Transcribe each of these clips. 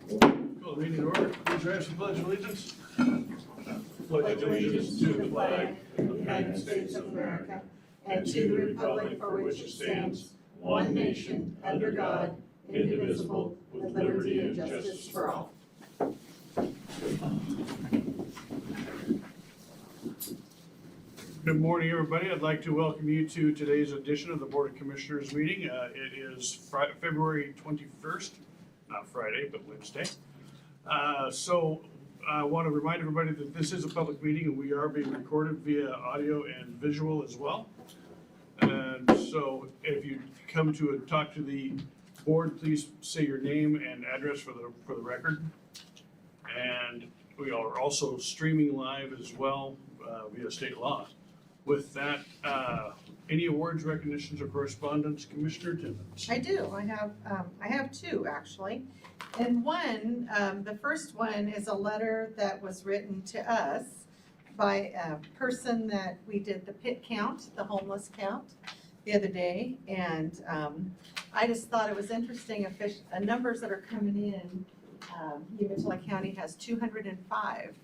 Call the meeting to order. Please rise for the pledge of allegiance. Pledge allegiance to the flag of the United States of America and to the republic for which it stands, one nation, under God, indivisible, with liberty and justice for all. Good morning, everybody. I'd like to welcome you to today's edition of the Board of Commissioners meeting. It is February 21st, not Friday, but Wednesday. So I want to remind everybody that this is a public meeting and we are being recorded via audio and visual as well. And so if you come to talk to the board, please say your name and address for the record. And we are also streaming live as well via state law. With that, any awards, recognitions, or correspondence, Commissioner Timmons? I do. I have two actually. And one, the first one is a letter that was written to us by a person that we did the pit count, the homeless count, the other day. And I just thought it was interesting, numbers that are coming in. Umatilla County has 205.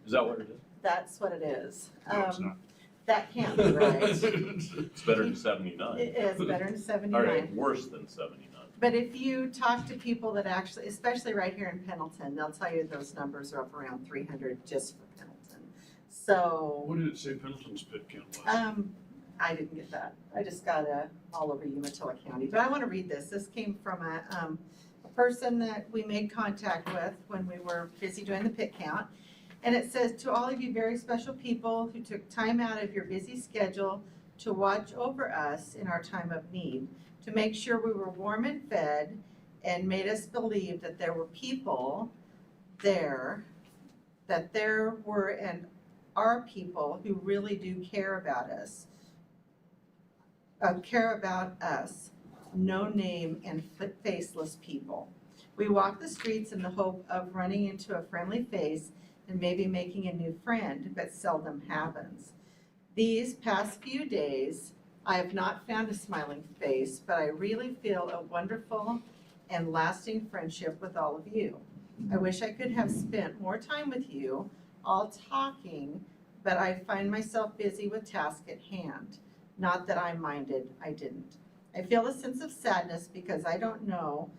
Is that what it is? That's what it is. No, it's not. That can't be right. It's better than 79. It is better than 79. All right, worse than 79. But if you talk to people that actually, especially right here in Pendleton, they'll tell you those numbers are up around 300 just for Pendleton. So, What did it say Pendleton's pit count was? I didn't get that. I just got all over Umatilla County. But I want to read this. This came from a person that we made contact with when we were busy doing the pit count. And it says, to all of you very special people who took time out of your busy schedule to watch over us in our time of need, to make sure we were warm and fed, and made us believe that there were people there, that there were and are people who really do care about us, no name and faceless people. We walk the streets in the hope of running into a friendly face and maybe making a new friend, but seldom happens. These past few days, I have not found a smiling face, but I really feel a wonderful and lasting friendship with all of you. I wish I could have spent more time with you, all talking, but I find myself busy with tasks at hand. Not that I minded, I didn't. I feel a sense of sadness because I don't know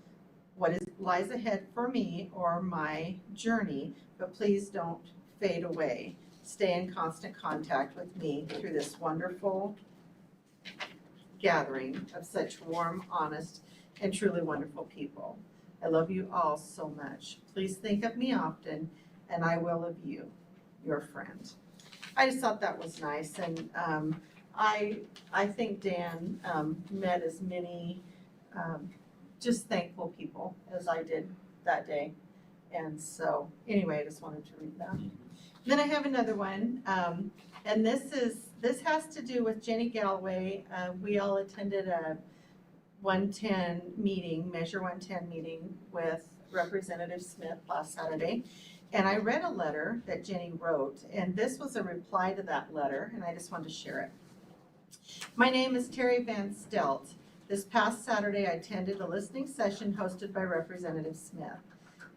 what lies ahead for me or my journey, but please don't fade away. Stay in constant contact with me through this wonderful gathering of such warm, honest, and truly wonderful people. I love you all so much. Please think of me often, and I will of you, your friend. I just thought that was nice, and I think Dan met as many just thankful people as I did that day. And so, anyway, I just wanted to read that. Then I have another one, and this has to do with Jenny Galloway. We all attended a 110 meeting, Measure 110 meeting with Representative Smith last Saturday. And I read a letter that Jenny wrote, and this was a reply to that letter, and I just wanted to share it. My name is Terry Van Stelt. This past Saturday, I attended a listening session hosted by Representative Smith.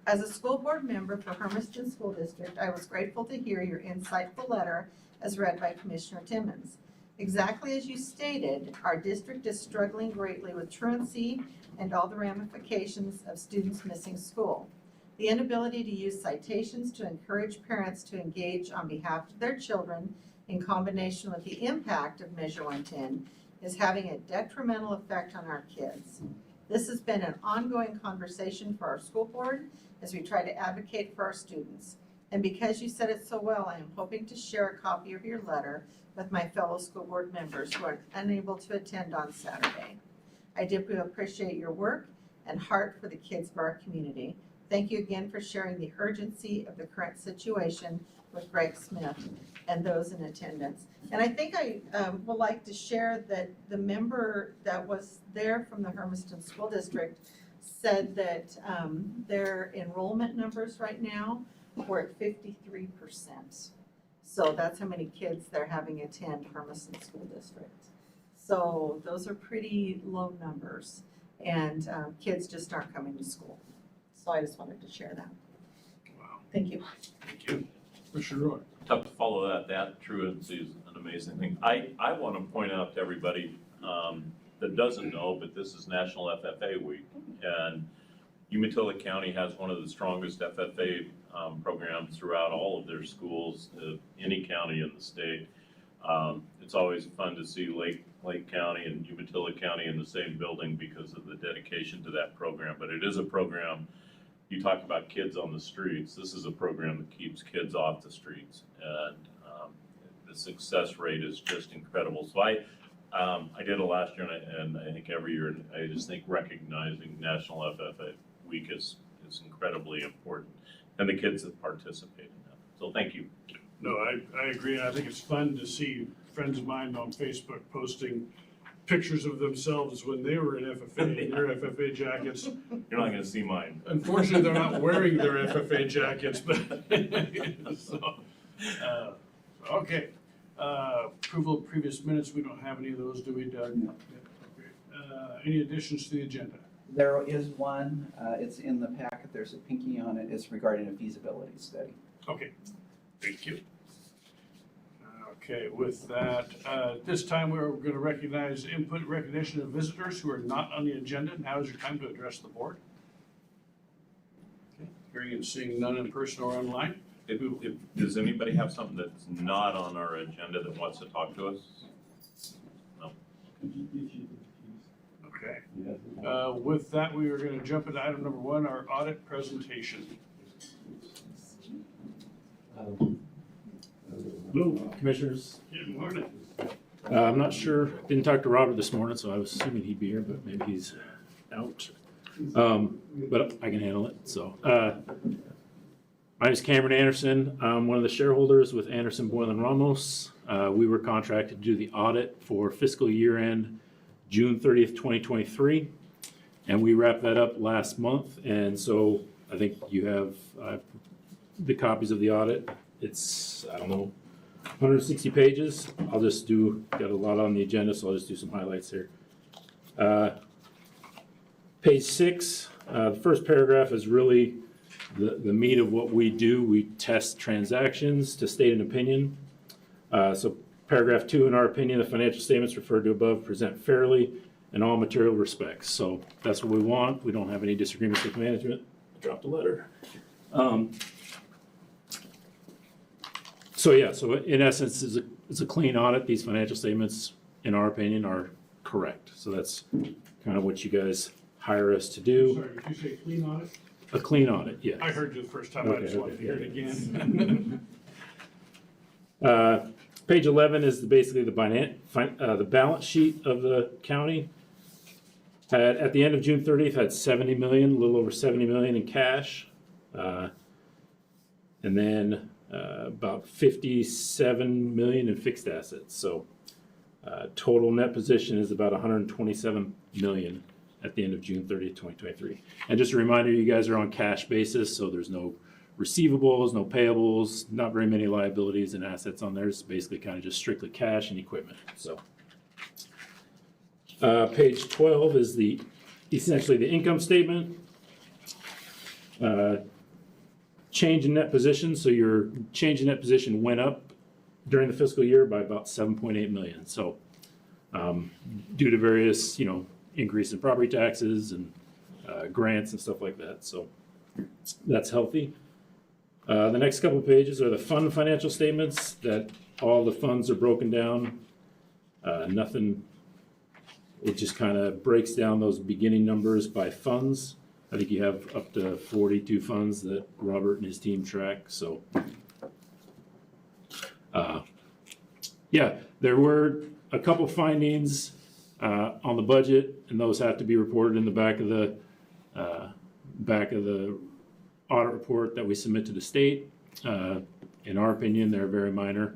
As a school board member for Hermiston School District, I was grateful to hear your insightful letter as read by Commissioner Timmons. Exactly as you stated, our district is struggling greatly with truancy and all the ramifications of students missing school. The inability to use citations to encourage parents to engage on behalf of their children in combination with the impact of Measure 110 is having a detrimental effect on our kids. This has been an ongoing conversation for our school board as we try to advocate for our students. And because you said it so well, I am hoping to share a copy of your letter with my fellow school board members who are unable to attend on Saturday. I deeply appreciate your work and heart for the kids of our community. Thank you again for sharing the urgency of the current situation with Greg Smith and those in attendance. And I think I would like to share that the member that was there from the Hermiston School District said that their enrollment numbers right now were at 53%. So that's how many kids they're having attend Hermiston School District. So those are pretty low numbers, and kids just aren't coming to school. So I just wanted to share that. Wow, Thank you. thank you. Commissioner Roy? Tough to follow that. That truancy is an amazing thing. I want to point out to everybody that doesn't know, but this is National FFA Week. And Umatilla County has one of the strongest FFA programs throughout all of their schools, any county in the state. It's always fun to see Lake County and Umatilla County in the same building because of the dedication to that program. But it is a program, you talk about kids on the streets, this is a program that keeps kids off the streets. And the success rate is just incredible. So I did it last year and I think every year, and I just think recognizing National FFA Week is incredibly important. And the kids that participate in that. So thank you. No, I agree, and I think it's fun to see friends of mine on Facebook posting pictures of themselves when they were in FFA, in their FFA jackets. You're not gonna see mine. Unfortunately, they're not wearing their FFA jackets, but, so, okay. Approval of previous minutes, we don't have any of those, do we, Doug? No. Okay. Any additions to the agenda? There is one, it's in the packet, there's a pinky on it, it's regarding a feasibility study. Okay, thank you. Okay, with that, this time we're going to recognize input recognition of visitors who are not on the agenda. Now is your time to address the board. Okay, hearing and seeing none in person or online. Does anybody have something that's not on our agenda that wants to talk to us? No? Okay. With that, we are going to jump into item number 1, our audit presentation. Hello, Commissioners. Good morning. I'm not sure, didn't talk to Robert this morning, so I was assuming he'd be here, but maybe he's out. But I can handle it, so. My name is Cameron Anderson. I'm one of the shareholders with Anderson, Boyle and Ramos. We were contracted to do the audit for fiscal year end, June 30th, 2023. And we wrapped that up last month, and so I think you have the copies of the audit. It's, I don't know, 160 pages. I'll just got a lot on the agenda, so I'll just do some highlights here. Page 6, the first paragraph is really the meat of what we do. We test transactions to state an opinion. So paragraph 2, in our opinion, the financial statements referred to above present fairly in all material respects. So that's what we want. We don't have any disagreements with management. I dropped a letter. So yeah, so in essence, it's a clean audit. These financial statements, in our opinion, are correct. So that's kind of what you guys hire us to do. Sorry, did you say clean audit? A clean audit, yes. I heard you the first time. I just wanted to hear it again. Page 11 is basically the balance sheet of the county. At the end of June 30th, had 70 million, a little over 70 million in cash. And then about 57 million in fixed assets. So total net position is about 127 million at the end of June 30th, 2023. And just a reminder, you guys are on cash basis, so there's no receivables, no payables, not very many liabilities and assets on there. It's basically kind of just strictly cash and equipment. So page 12 is essentially the income statement. Change in net position. So your change in net position went up during the fiscal year by about 7.8 million. So due to various, increase in property taxes and grants and stuff like that. So that's healthy. The next couple of pages are the fund financial statements that all the funds are broken down. It just kind of breaks down those beginning numbers by funds. I think you have up to 42 funds that Robert and his team track. So yeah, there were a couple findings on the budget, and those have to be reported in the back of the audit report that we submit to the state. In our opinion, they're very minor,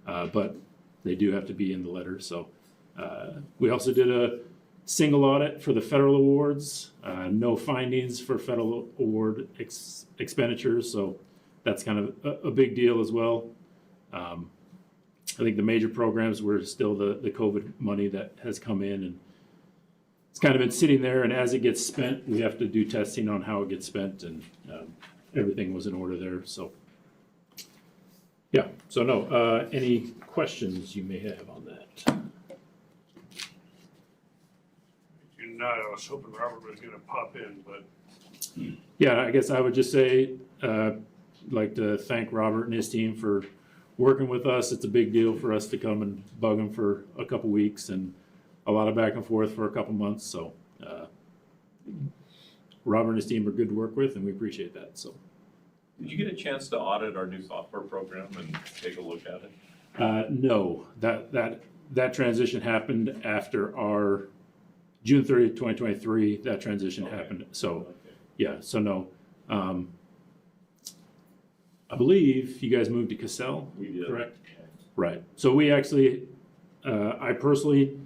but they do have to be in the letter. So we also did a single audit for the federal awards, no findings for federal award expenditures. So that's kind of a big deal as well. I think the major programs were still the COVID money that has come in, it's kind of been sitting there, and as it gets spent, we have to do testing on how it gets spent, and everything was in order there, so. Yeah, so no, any questions you may have on that? I was hoping Robert was gonna pop in, but Yeah, I guess I would just say, like to thank Robert and his team for working with us. It's a big deal for us to come and bug them for a couple weeks and a lot of back and forth for a couple months, so, Robert and his team are good to work with, and we appreciate that, so. Did you get a chance to audit our new software program and take a look at it? No, that transition happened after our June 30th, 2023, that transition Okay. happened, so, Okay. yeah, so no. I believe you guys moved to Cassell, We did. correct? Right, so we actually, I personally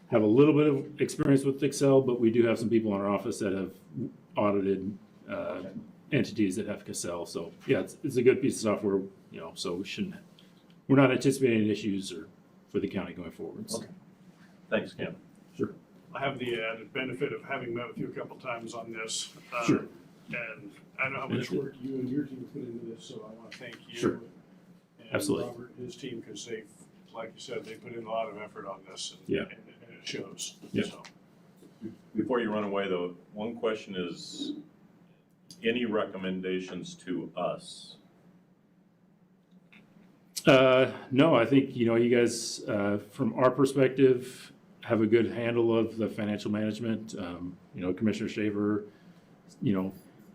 have a little bit of experience with Excel, but we do have some people in our office that have audited entities that have Cassell, so, yeah, it's a good piece of software, you know, so we're not anticipating issues for the county going forward. So. Okay. Thanks, Cam. Sure. I have the added benefit of having met with you a couple times on this. Sure. And I know how much work you and your team put into this, so I want to thank you. Sure. Absolutely. And Robert and his team, because they've, like you said, they put in a lot of effort on this. And, Yeah. and it shows. Yeah. So, Before you run away, though, one question is, any recommendations to us? No, I think, you know, you guys, from our perspective, have a good handle of the financial management. You know, Commissioner Shaver, you know,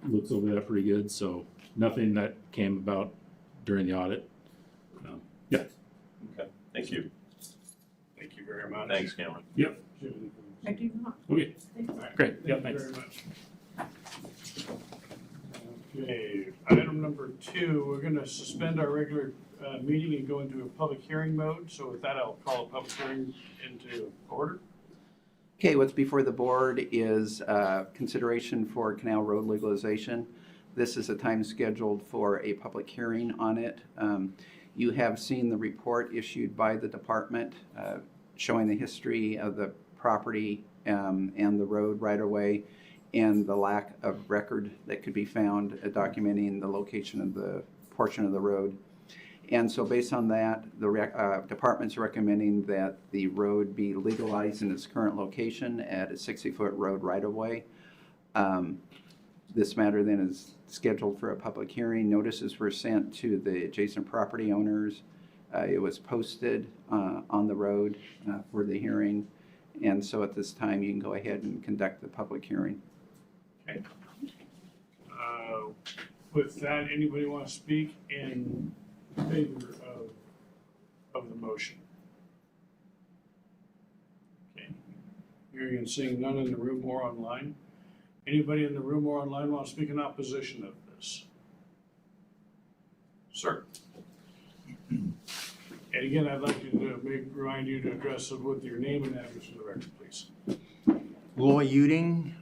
looks over that pretty good, so nothing that came about during the audit. Yeah. Okay, thank you. thank you very much. Thanks, Cameron. I do not. Okay, All right. great. Yeah, Thank you thanks. very much. Okay, item number 2, we're gonna suspend our regular meeting and go into a public hearing mode. So with that, I'll call a public hearing into order. Okay, what's before the board is consideration for Canal Road legalization. This is a time scheduled for a public hearing on it. You have seen the report issued by the department showing the history of the property and the road right-of-way and the lack of record that could be found documenting the location of the portion of the road. And so based on that, the department's recommending that the road be legalized in its current location at a 60-foot road right-of-way. This matter then is scheduled for a public hearing. Notices were sent to the adjacent property owners. It was posted on the road for the hearing. And so at this time, you can go ahead and conduct the public hearing. Okay. With that, anybody want to speak in favor of the motion? Okay. Hearing and seeing none in the room or online. Anybody in the room or online want to speak in opposition of this? Sir. And again, I'd like you to remind you to address it with your name and address for the record, please. Loy Uding,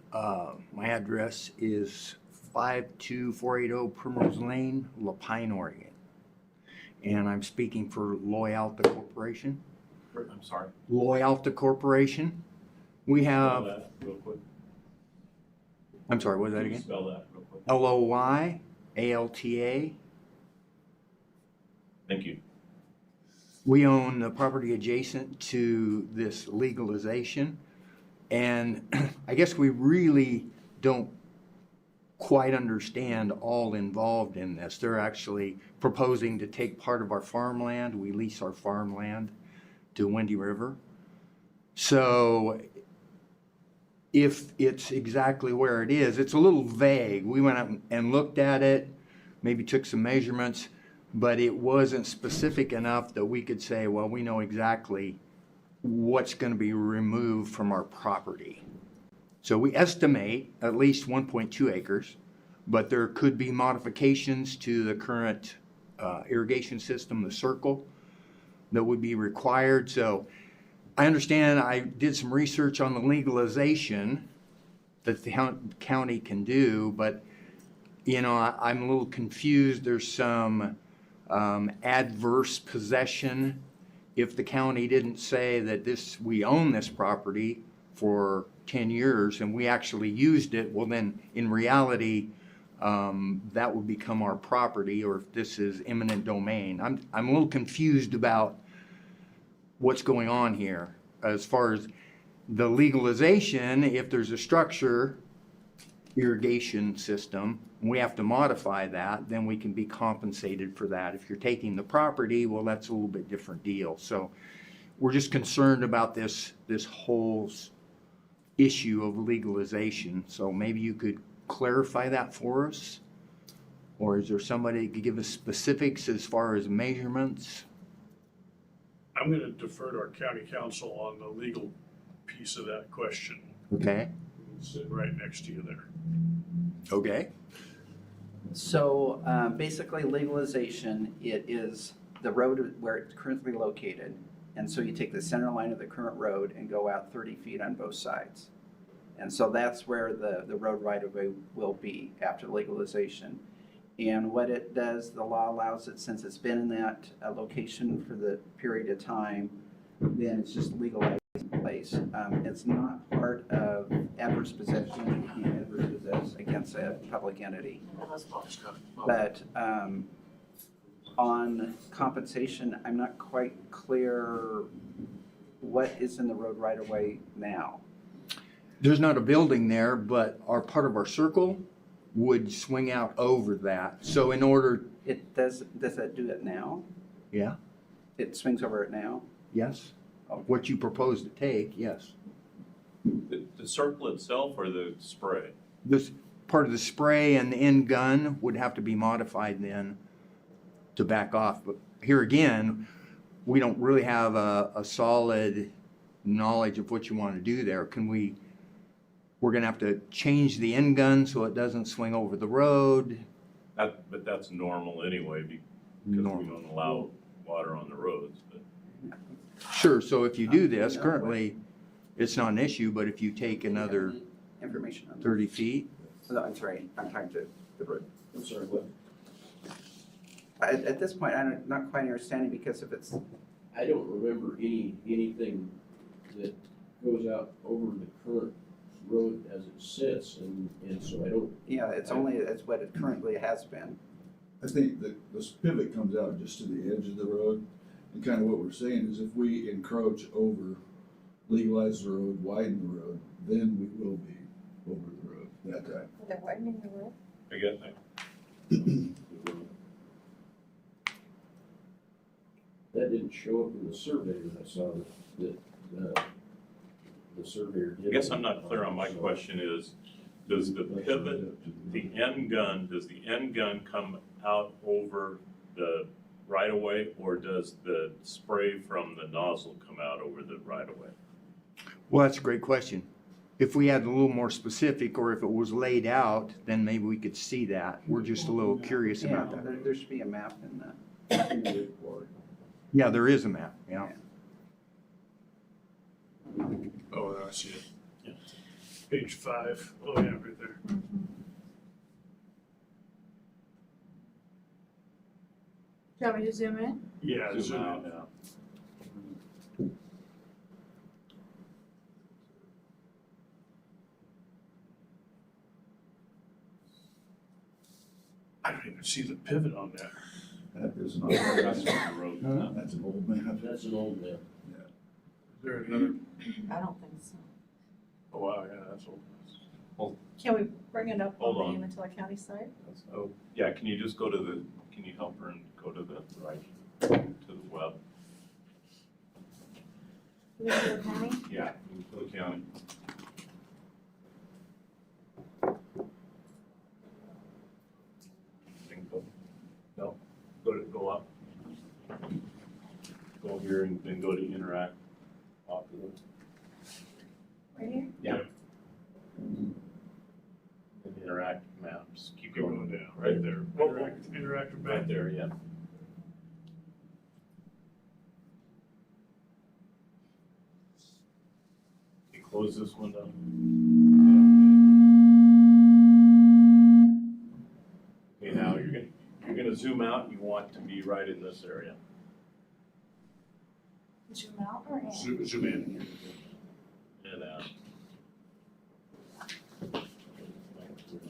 my address is 52480 Primrose Lane, Lapine, Oregon. And I'm speaking for Loyalta Corporation. I'm sorry. Loyalta Corporation. We Spell have, that real quick. I'm sorry, what was that Can you again? Spell that real quick. Loyalta. Thank you. We own the property adjacent to this legalization. And I guess we really don't quite understand all involved in this. They're actually proposing to take part of our farmland. We lease our farmland to Windy River. So if it's exactly where it is, it's a little vague. We went out and looked at it, maybe took some measurements, but it wasn't specific enough that we could say, well, we know exactly what's going to be removed from our property. So we estimate at least 1.2 acres, but there could be modifications to the current irrigation system, the circle, that would be required. So I understand, I did some research on the legalization that the county can do, but you know, I'm a little confused. There's some adverse possession. If the county didn't say that we own this property for 10 years and we actually used it, well then, in reality, that would become our property, or if this is eminent domain. I'm a little confused about what's going on here. As far as the legalization, if there's a structure, irrigation system, and we have to modify that, then we can be compensated for that. If you're taking the property, well, that's a little bit different deal. So we're just concerned about this whole issue of legalization. So maybe you could clarify that for us? Or is there somebody that could give us specifics as far as measurements? I'm gonna defer to our county council on the legal piece of that question. Okay, Sitting right next to you there. okay. So basically legalization, it is the road where it's currently located. And so you take the center line of the current road and go out 30 feet on both sides. And so that's where the road right-of-way will be after legalization. And what it does, the law allows it, since it's been in that location for the period of time, then it's just legalized in place. It's not part of adverse possession, you can't adverse possess against a public entity. But on compensation, I'm not quite clear what is in the road right-of-way now. There's not a building there, but part of our circle would swing out over that. So in order, It does that do it now? yeah, It swings over it now? yes, what you propose to take, yes. The circle itself or the spray? This part of the spray and the end gun would have to be modified then to back off. But here again, we don't really have a solid knowledge of what you want to do there. We're gonna have to change the end gun so it doesn't swing over the road. But that's normal anyway, because we Normal. don't allow water on the roads, but. Sure, so if you do this, currently, it's not an issue, but if you take another Information on that? 30 feet, No, I'm sorry, I'm talking to the road. I'm sorry, what? At this point, I'm not quite understanding, because if it's, I don't remember anything that goes out over the current road as it sits, and so I don't, yeah, it's what it currently has been. I think that this pivot comes out just to the edge of the road, and kind of what we're saying is if we encroach over, legalize the road, widen the road, then we will be over the road that time. They're widening the road? I get that. that didn't show up in the survey that I saw that the surveyor did. I guess I'm not clear on my question is, does the pivot, the end gun, does the end gun come out over the right of way, or does the spray from the nozzle come out over the right of way? well, that's a great question. If we had a little more specific, or if it was laid out, then maybe we could see that. We're just a little curious Yeah, about that. there should be a map in that. Yeah, there is a map, yeah. Oh, I see it. Yeah. Page 5. Oh, yeah, right there. Do you want me to zoom in? Yeah, Zoom zoom out in. now. I don't even see the pivot on that. That is not, That's on the road. that's an old map. That's an old map. Is there another? I don't think so. Oh, wow, yeah, that's old. Can we bring it up Hold on the on. Umatilla County side? Oh, yeah, can you just go to can you help her and go to the right, to the web? Umatilla County? Yeah, to the county. Then no, go up. Go here and then go to interact. Popular. Right here? Yeah. And interact maps, keep Keep going. going down, Right right there. Interactive map. Right there, yeah. You close this one down. Okay, now you're gonna zoom out, you want to be right in this area. Zoom out or in? Zoom in. And out.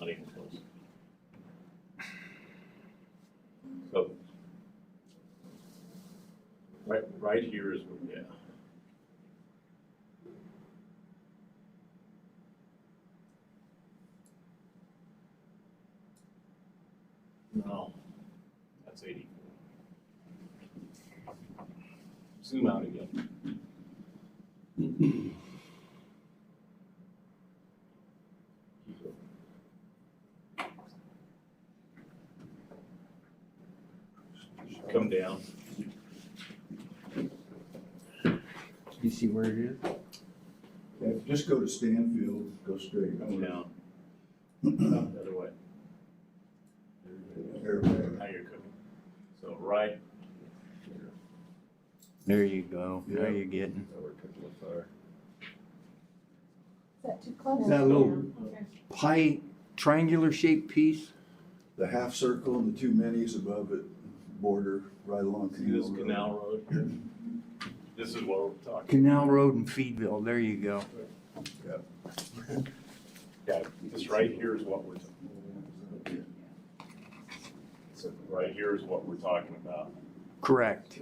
not even close. So, right here is, yeah. No, that's 84. Zoom out again. Come down. You see where it is? Yeah, just go to Stanfield, go straight. Come down. The other way. There, Now you're cooking. So right here. There you go. Now you're getting. So we're cooking with fire. Is that too close? That little Okay. pie, triangular shaped piece? The half circle and the two minis above it border right along See this Canal Road. canal road here? This is what we're talking. Canal Road and Feedville, there you go. Yeah, this right here is what we're, so right here is what we're talking about. Correct.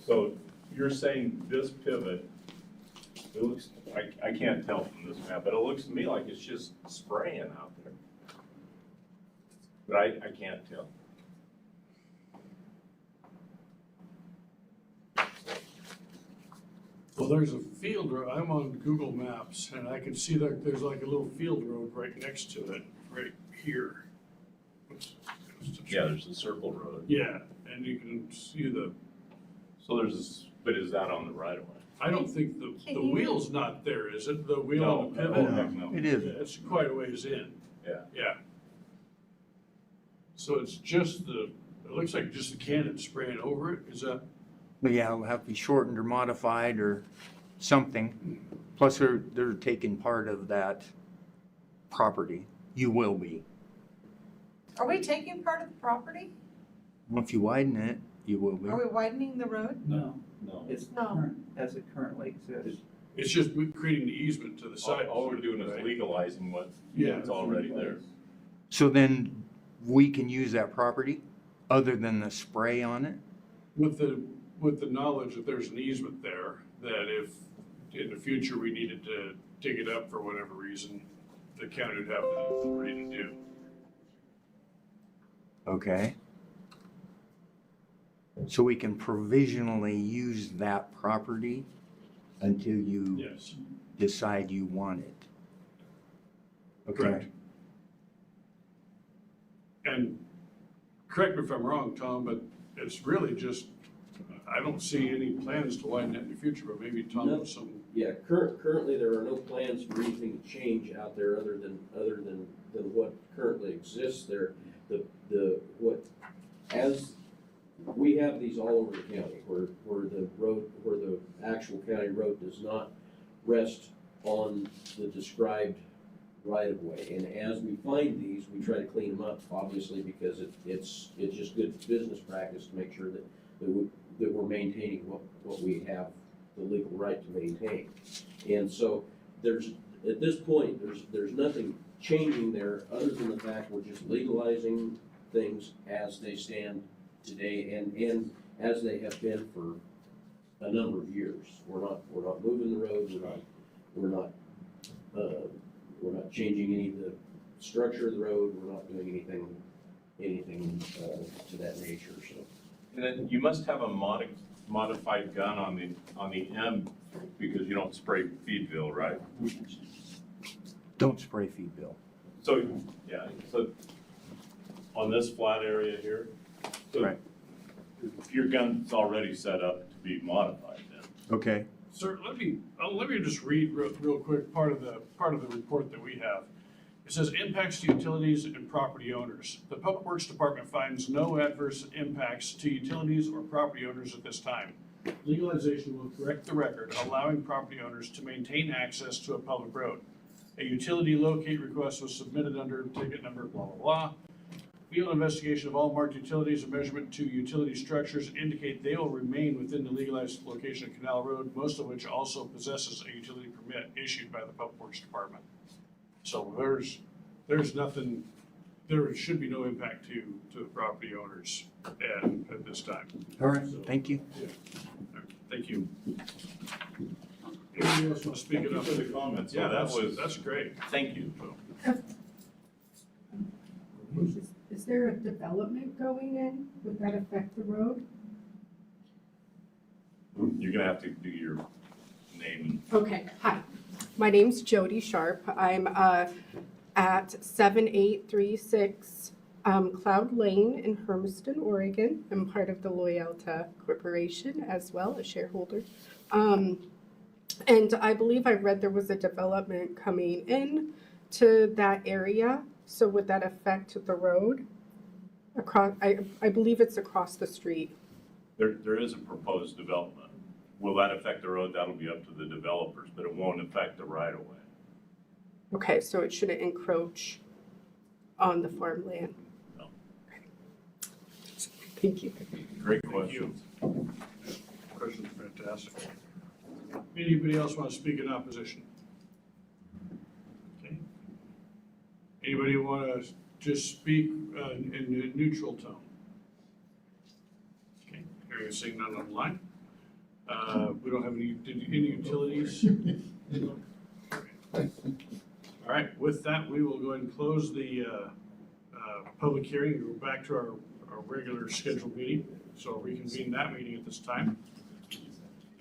So you're saying this pivot, it looks, I can't tell from this map, but it looks to me like it's just spraying out there. But I can't tell. Well, there's a field road, I'm on Google Maps, and I can see that there's like a little field road right next to it, right here. Yeah, there's a circle road. Yeah, and you can see the, So there's this, but is that on the right of way? I don't think the Can you- wheel's not there, is it? The wheel on the No, pivot? heck no. It is. It's quite a ways in. Yeah. Yeah. So it's just the, it looks like just the cannon spraying over it, is that? But yeah, it'll have to be shortened or modified or something. Plus, they're taking part of that property. You will be. Are we taking part of the property? Well, if you widen it, you will be. Are we widening the road? No, No. it's No. current, as it currently exists. It's just creating the easement to the side. All we're doing is right? legalizing what's Yeah. already there. So then we can use that property other than the spray on it? With the knowledge that there's an easement there, that if in the future we needed to dig it up for whatever reason, the county would have the authority to do. Okay. So we can provisionally use that property until you Yes. decide you want it. Okay. Correct. And correct me if I'm wrong, Tom, but it's really just, I don't see any plans to widen that in the future, but maybe Tom No. has some. Yeah, currently, there are no plans for anything to change out there other than what currently exists there. As we have these all over the county, where the actual county road does not rest on the described right of way. And as we find these, we try to clean them up, obviously, because it's just good business practice to make sure that we're maintaining what we have the legal right to maintain. And so at this point, there's nothing changing there other than the fact we're just legalizing things as they stand today and as they have been for a number of years. We're not moving the road, we're not changing any of the structure of the road, we're not doing anything to that nature, so. And then you must have a modified gun on the end because you don't spray Feedville, right? Don't spray feed, Bill. So, yeah, so on this flat area here, so Right. your gun's already set up to be modified then. Okay. Sir, let me just read real quick part of the report that we have. It says impacts to utilities and property owners. The Public Works Department finds no adverse impacts to utilities or property owners at this time. Legalization will correct the record, allowing property owners to maintain access to a public road. A utility locate request was submitted under ticket number blah, blah, blah. Field investigation of all marked utilities and measurement to utility structures indicate they will remain within the legalized location of Canal Road, most of which also possesses a utility permit issued by the Public Works Department. So there's nothing there should be no impact to the property owners at this time. All right, thank you. Thank you. Anybody else want to speak it up? For the comments. Yeah, So that's great. thank you. Is there a development going in? Would that affect the road? You're gonna have to do your name Okay, hi. My name's Jody Sharp. I'm at 7836 Cloud Lane in Hermiston, Oregon. I'm part of the Loyalta Corporation as well, a shareholder. And I believe I read there was a development coming in to that area. So would that affect the road? I believe it's across the street. there is a proposed development. Will that affect the road? That'll be up to the developers, but it won't affect the right of way. Okay, so it shouldn't encroach on the farmland? No. Thank you. Great question. Question's fantastic. Anybody else want to speak in opposition? Okay. Anybody want to just speak in a neutral tone? Okay, hearing and seeing none online. We don't have any utilities. All right, with that, we will go ahead and close the public hearing and go back to our regular scheduled meeting. So I'll reconvene that meeting at this time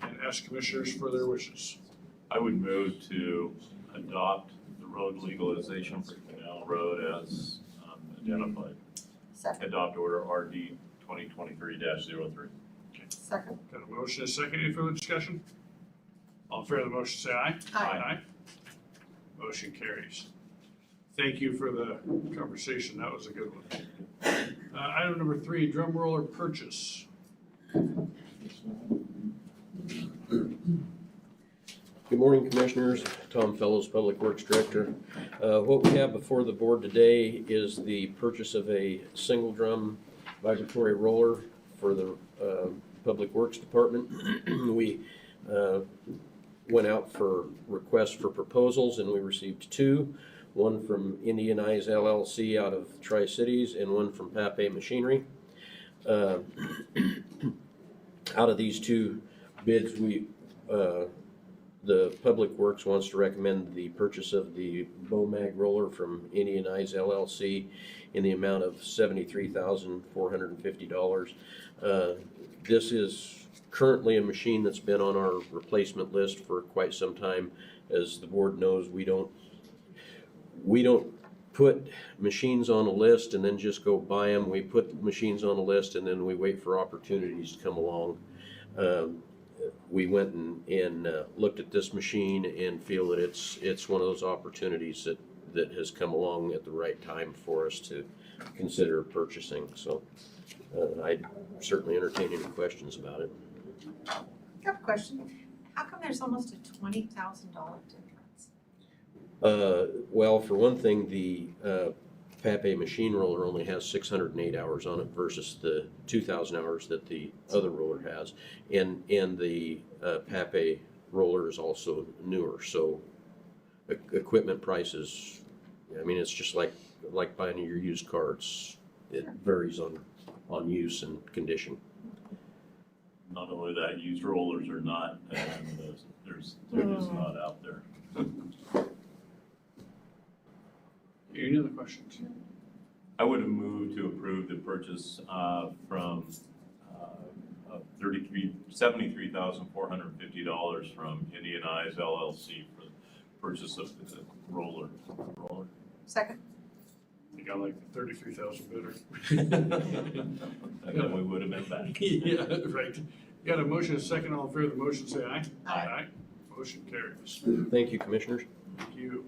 and ask commissioners for their wishes. I would move to adopt the road legalization for Canal Road as identified. Second. Adopt order RD 2023-03. Second. Got a motion, a second, any further discussion? All in favor of the motion, say aye. Aye. Motion carries. Thank you for the conversation, that was a good one. Item number 3, drum roller purchase. Good morning, Commissioners. Tom Fellows, Public Works Director. What we have before the board today is the purchase of a single drum vibratory roller for the Public Works Department. We went out for requests for proposals and we received 2. One from Indian Eyes LLC out of Tri-Cities and one from Pape Machinery. Out of these 2 bids, the Public Works wants to recommend the purchase of the Bomag roller from Indian Eyes LLC in the amount of $73,450. This is currently a machine that's been on our replacement list for quite some time. As the board knows, we don't put machines on a list and then just go buy them. We put machines on a list and then we wait for opportunities to come along. We went and looked at this machine and feel that it's one of those opportunities that has come along at the right time for us to consider purchasing. So I'd certainly entertain any questions about it. I have a question. How come there's almost a $20,000 difference? Well, for one thing, the Pape machine roller only has 608 hours on it versus the 2,000 hours that the other roller has. And the Pape roller is also newer, so equipment prices, I mean, it's just like buying your used car. It varies on use and condition. Not only that, used rollers are not, and they're just not out there. Any other questions? I would have moved to approve the purchase from $73,450 from Indian Eyes LLC for the purchase of the roller. Second. I think I like the 33,000 better. And then we would have been back. Yeah, right. Got a motion, a second, all in favor of the motion, say aye. Aye. Motion carries. Thank you, Commissioners. Thank you.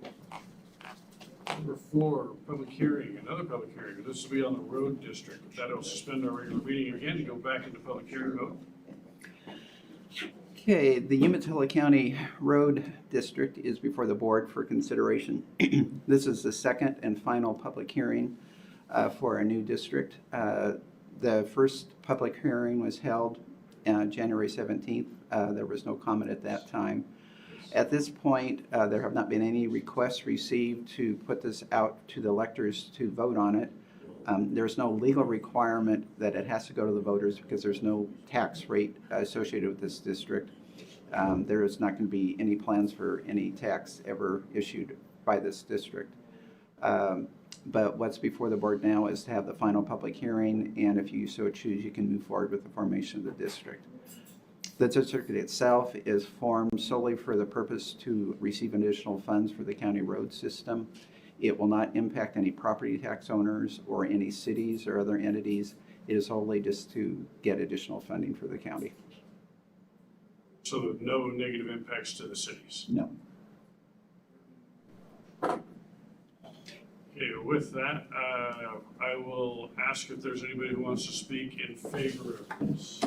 Number 4, public hearing, another public hearing. This will be on the road district. With that, I'll suspend our regular meeting again and go back into public hearing mode. Okay, the Umatilla County Road District is before the board for consideration. This is the second and final public hearing for a new district. The first public hearing was held January 17th. There was no comment at that time. At this point, there have not been any requests received to put this out to the electors to vote on it. There's no legal requirement that it has to go to the voters because there's no tax rate associated with this district. There is not going to be any plans for any tax ever issued by this district. But what's before the board now is to have the final public hearing, and if you so choose, you can move forward with the formation of the district. The district itself is formed solely for the purpose to receive additional funds for the county road system. It will not impact any property tax owners or any cities or other entities. It is wholly just to get additional funding for the county. So no negative impacts to the cities. No. Okay, with that, I will ask if there's anybody who wants to speak in favor of this.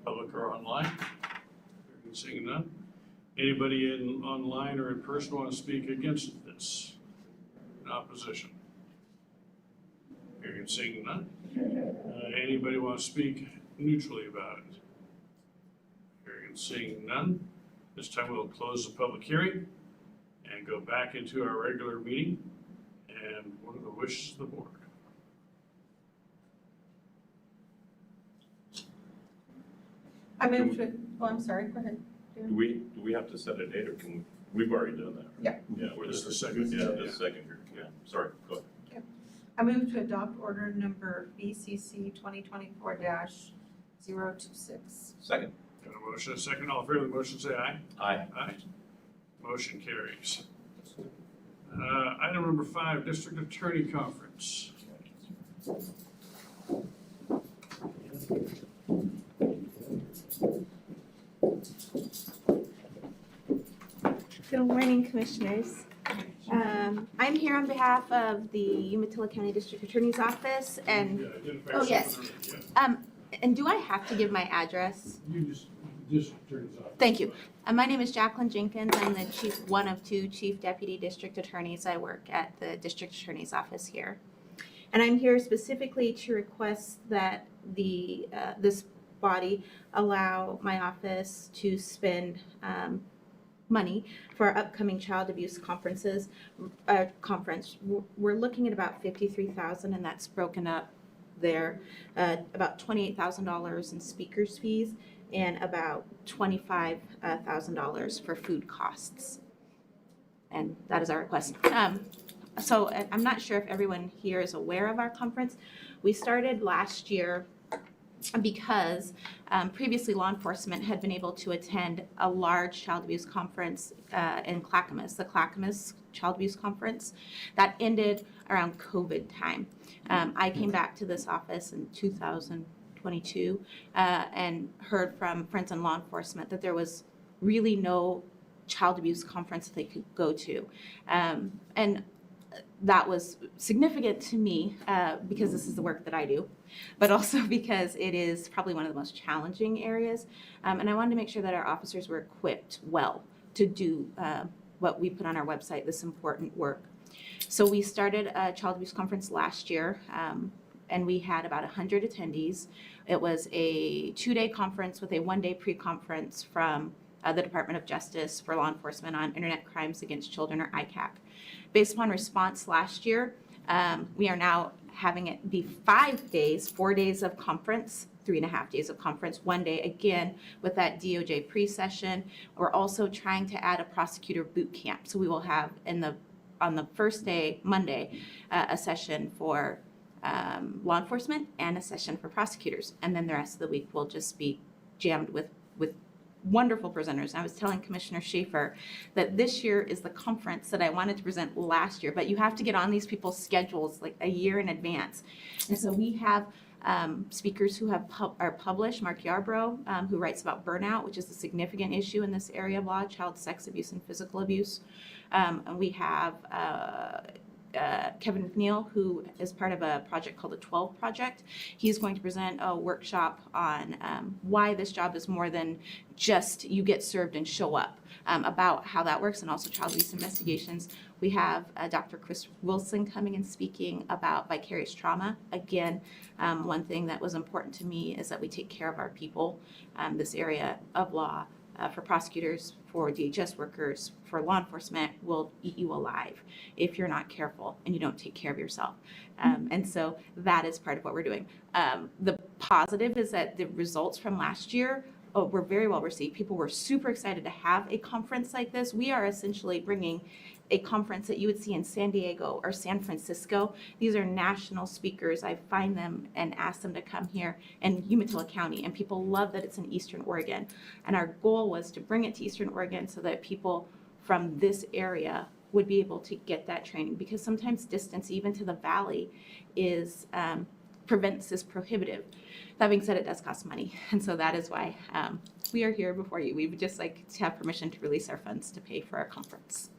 Public or online? Seeing none. Anybody online or in person want to speak against this? In opposition? Hearing and seeing none. Anybody want to speak neutrally about it? Hearing and seeing none. This time we'll close the public hearing and go back into our regular meeting. And what are the wishes of the board? I move to, oh, I'm sorry, go ahead. Do we have to set a date, or can we've already done that? Yeah. Yeah, we're This just is the second. Yeah, the second here, yeah, sorry, go ahead. I move to adopt order number BCC 2024-026. Second. Got a motion, a second. All in favor of the motion, say aye. Aye. Aye. Motion carries. Item number 5, District Attorney Conference. Good morning, Commissioners. I'm here on behalf of the Umatilla County District Attorney's Office, and, Yeah, identify oh, yourself yes. and everything, yeah. and do I have to give my address? You just, District Attorney's Office. Thank you. My name is Jacqueline Jenkins. I'm the one of 2 Chief Deputy District Attorneys. I work at the District Attorney's Office here. And I'm here specifically to request that this body allow my office to spend money for our upcoming child abuse conference. We're looking at about $53,000, and that's broken up there. About $28,000 in speakers fees and about $25,000 for food costs. And that is our request. So I'm not sure if everyone here is aware of our conference. We started last year because previously law enforcement had been able to attend a large child abuse conference in Clackamas, the Clackamas Child Abuse Conference. That ended around COVID time. I came back to this office in 2022 and heard from friends in law enforcement that there was really no child abuse conference they could go to. And that was significant to me because this is the work that I do, but also because it is probably one of the most challenging areas. And I wanted to make sure that our officers were equipped well to do what we put on our website, this important work. So we started a child abuse conference last year, and we had about 100 attendees. It was a 2-day conference with a 1-day pre-conference from the Department of Justice for law enforcement on internet crimes against children, or ICAC. Based upon response last year, we are now having it be 5 days, 4 days of conference, 3.5 days of conference, 1 day again with that DOJ pre-session. We're also trying to add a prosecutor boot camp. So we will have on the first day, Monday, a session for law enforcement and a session for prosecutors. And then the rest of the week will just be jammed with wonderful presenters. I was telling Commissioner Schaefer that this year is the conference that I wanted to present last year, but you have to get on these people's schedules like a year in advance. And so we have speakers who are published, Mark Yarbrough, who writes about burnout, which is a significant issue in this area of law, child sex abuse and physical abuse. And we have Kevin McNeil, who is part of a project called the 12 Project. He's going to present a workshop on why this job is more than just you get served and show up, about how that works, and also child abuse investigations. We have Dr. Chris Wilson coming and speaking about vicarious trauma. Again, one thing that was important to me is that we take care of our people. This area of law for prosecutors, for DHS workers, for law enforcement will eat you alive if you're not careful and you don't take care of yourself. And so that is part of what we're doing. The positive is that the results from last year were very well received. People were super excited to have a conference like this. We are essentially bringing a conference that you would see in San Diego or San Francisco. These are national speakers. I find them and ask them to come here in Umatilla County, and people love that it's in Eastern Oregon. And our goal was to bring it to Eastern Oregon so that people from this area would be able to get that training, because sometimes distance, even to the valley, is prohibitive. That being said, it does cost money, and so that is why we are here before you. We would just like to have permission to release our funds to pay for our conference.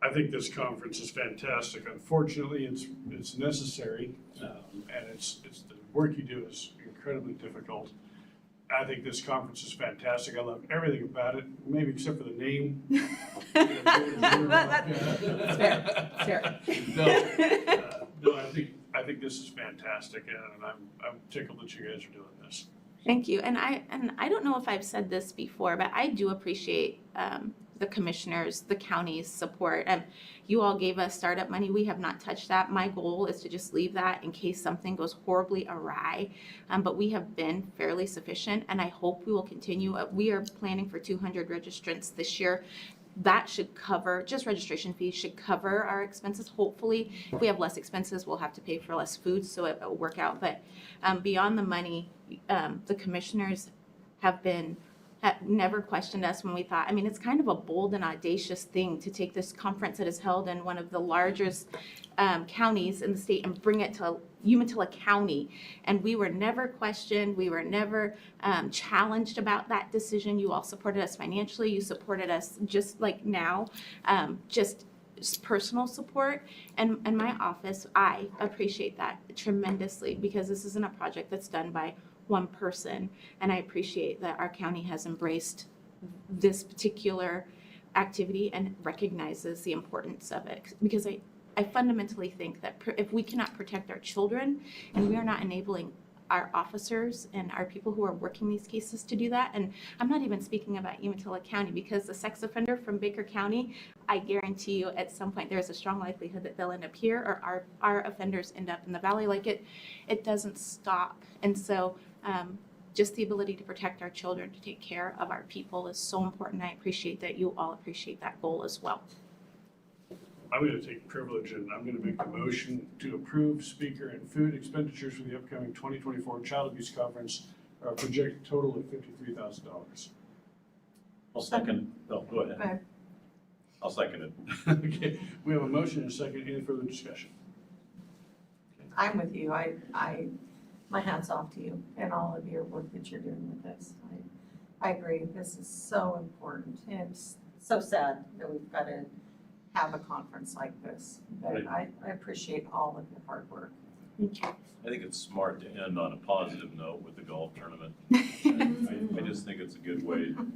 I think this conference is fantastic. Unfortunately, it's necessary, and it's the work you do is incredibly difficult. I think this conference is fantastic. I love everything about it, maybe except for the name. That's fair. No, I think this is fantastic, and I'm tickled that you guys are doing this. Thank you. And I don't know if I've said this before, but I do appreciate the commissioners, the county's support. You all gave us startup money. We have not touched that. My goal is to just leave that in case something goes horribly awry. But we have been fairly sufficient, and I hope we will continue. We are planning for 200 registrants this year. That should cover, just registration fees should cover our expenses, hopefully. If we have less expenses, we'll have to pay for less food, so it will work out. But beyond the money, the commissioners have never questioned us when we thought, I mean, it's kind of a bold and audacious thing to take this conference that is held in one of the largest counties in the state and bring it to Umatilla County. And we were never questioned. We were never challenged about that decision. You all supported us financially. You supported us just like now, just personal support. And my office, I appreciate that tremendously, because this isn't a project that's done by one person, and I appreciate that our county has embraced this particular activity and recognizes the importance of it, because I fundamentally think that if we cannot protect our children and we are not enabling our officers and our people who are working these cases to do that, and I'm not even speaking about Umatilla County, because the sex offender from Baker County, I guarantee you at some point there's a strong likelihood that they'll end up here, or our offenders end up in the valley. Like it doesn't stop. And so just the ability to protect our children, to take care of our people is so important. I appreciate that you all appreciate that goal as well. I'm going to take privilege, and I'm going to make the motion to approve speaker and food expenditures for the upcoming 2024 Child Abuse Conference, projected total of $53,000. I'll second. No, go ahead. Go ahead. I'll second it. Okay, we have a motion and a second. Any further discussion? I'm with you. My hat's off to you and all of your work that you're doing with this. I agree. This is so important, and it's so sad that we've got to have a conference like this. But I appreciate all of your hard work. Thank you. I think it's smart to end on a positive note with the golf tournament. I just think it's a good way to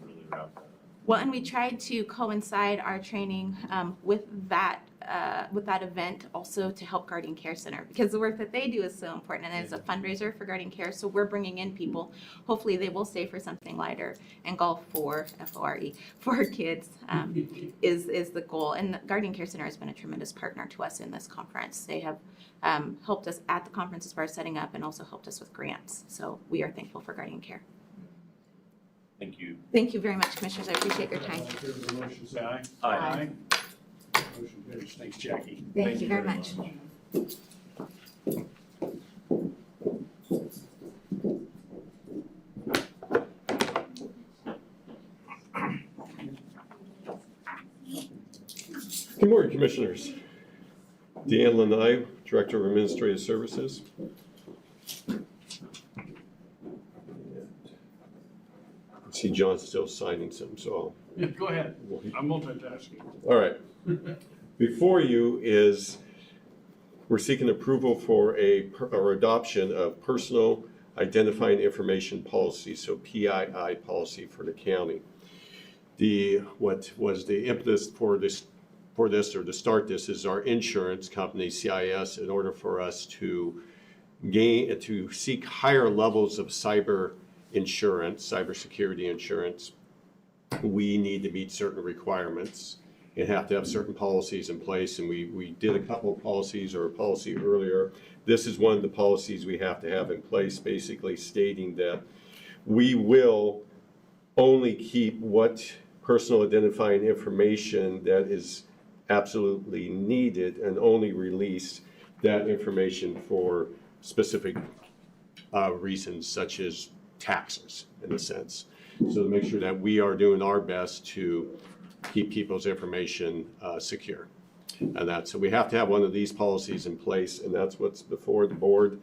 really wrap that up. Well, and we tried to coincide our training with that event also to help Guardian Care Center, because the work that they do is so important, and it's a fundraiser for Guardian Care. So we're bringing in people. Hopefully they will stay for something lighter, and golf for FORE for kids is the goal. And the Guardian Care Center has been a tremendous partner to us in this conference. They have helped us at the conference as far as setting up, and also helped us with grants. So we are thankful for Guardian Care. Thank you. Thank you very much, Commissioners. I appreciate your time. All in favor of the motion, say aye. Aye. Motion carries. Thanks, Jackie. Thank you very much. Good morning, Commissioners. Deanne Lanai, Director of Administrative Services. I see John's still signing some, so Yeah, go ahead. I'm multitasking. all right. Before you is, we're seeking approval for or adoption of Personal Identifying Information Policy, so PII policy for the county. What was the impetus for this, or to start this, is our insurance company, CIS, in order for us to seek higher levels of cyber insurance, cybersecurity insurance, we need to meet certain requirements and have to have certain policies in place. And we did a couple of policies or a policy earlier. This is one of the policies we have to have in place, basically stating that we will only keep what personal identifying information that is absolutely needed and only release that information for specific reasons such as taxes, in a sense. So to make sure that we are doing our best to keep people's information secure. And that's, so we have to have one of these policies in place, and that's what's before the board.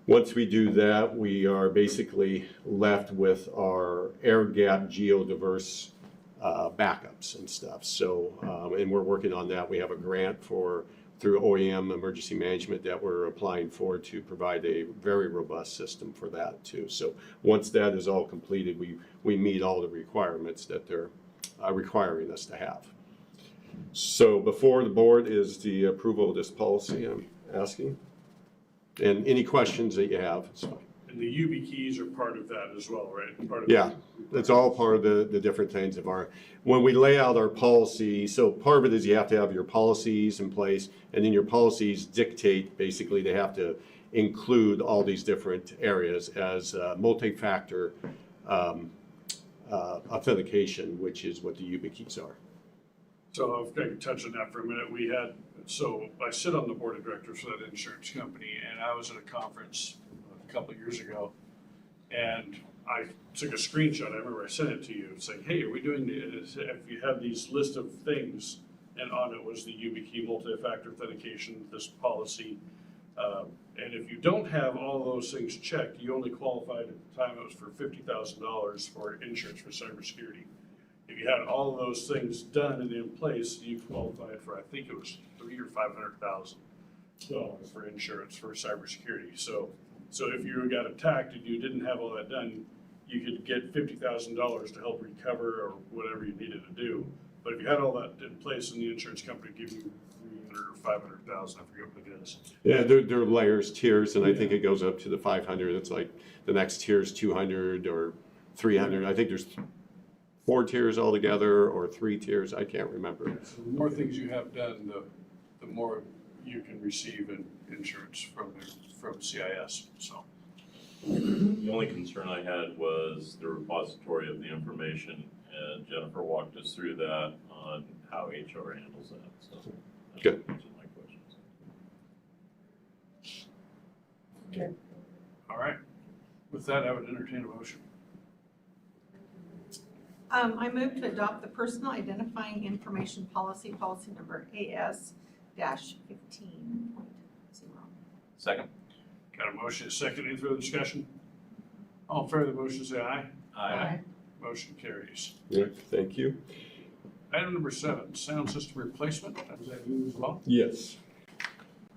Once we do that, we are basically left with our air gap geodiverse backups and stuff. So, and we're working on that. We have a grant through OEM Emergency Management that we're applying for to provide a very robust system for that too. So once that is all completed, we meet all the requirements that they're requiring us to have. So before the board is the approval of this policy, I'm asking. And any questions that you have, it's fine. And the YubiKeys are part of that as well, right? Part of Yeah, it's all part of the different things of when we lay out our policy, so part of it is you have to have your policies in place, and then your policies dictate, basically, they have to include all these different areas as multi-factor authentication, which is what the YubiKeys are. So if I could touch on that for a minute, so I sit on the board of directors for that insurance company, and I was at a conference a couple of years ago, and I took a screenshot. I remember I sent it to you, saying, "Hey, are we doing this?" If you have these list of things, and on it was the YubiKey multi-factor authentication, this policy, and if you don't have all those things checked, you only qualified at the time it was for $50,000 for insurance for cybersecurity. If you had all of those things done and in place, you qualified for, I think it was $300,000 or $500,000 for insurance for cybersecurity. So if you got attacked and you didn't have all that done, you could get $50,000 to help recover or whatever you needed to do. But if you had all that in place, and the insurance company give you $300,000 or $500,000, I forget what it is. Yeah, there are layers, tiers, and I think it goes up to the 500. It's like the next tier is 200 or 300. I think there's 4 tiers altogether or 3 tiers. I can't remember. So the more things you have done, the more you can receive in insurance from CIS. So The only concern I had was the repository of the information, and Jennifer walked us through that on how HR handles that, so. that Good. answered my questions. all right. With that, I would entertain a motion. I move to adopt the personal identifying information policy, policy number AS-15.0. Second? Got a motion, a second, any further discussion? All in favor of the motion, say aye. Aye. Motion carries. Yeah, thank you. Item number 7, sound system replacement. Is that you as well? Yes.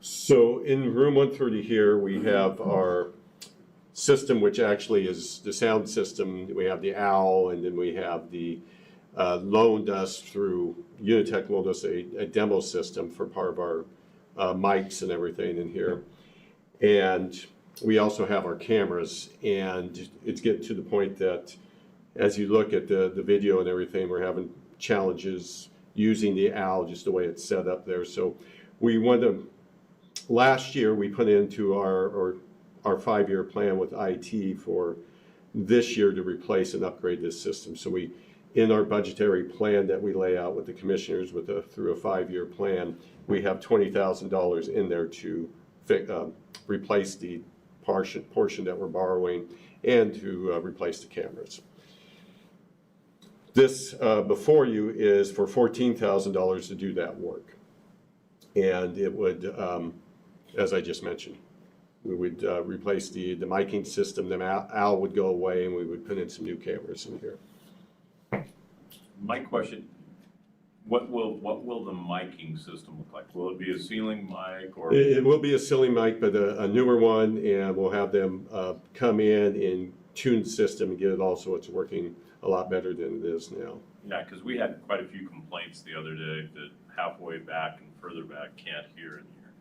So in room 130 here, we have our system, which actually is the sound system. We have the OWL, and then we have the loaned us through Unitech loaned us a demo system for part of our mics and everything in here. And we also have our cameras, and it's getting to the point that as you look at the video and everything, we're having challenges using the OWL just the way it's set up there. So we want to, last year we put into our 5-year plan with IT for this year to replace and upgrade this system. So we, in our budgetary plan that we lay out with the commissioners through a 5-year plan, we have $20,000 in there to replace the portion that we're borrowing and to replace the cameras. This before you is for $14,000 to do that work. And it would, as I just mentioned, we would replace the miking system, the OWL would go away, and we would put in some new cameras in here. My question, what will the miking system look like? Will it be a ceiling mic or? It will be a ceiling mic, but a newer one, and we'll have them come in and tune the system and get it all so it's working a lot better than it is now. Yeah, because we had quite a few complaints the other day that halfway back and further back can't hear in here.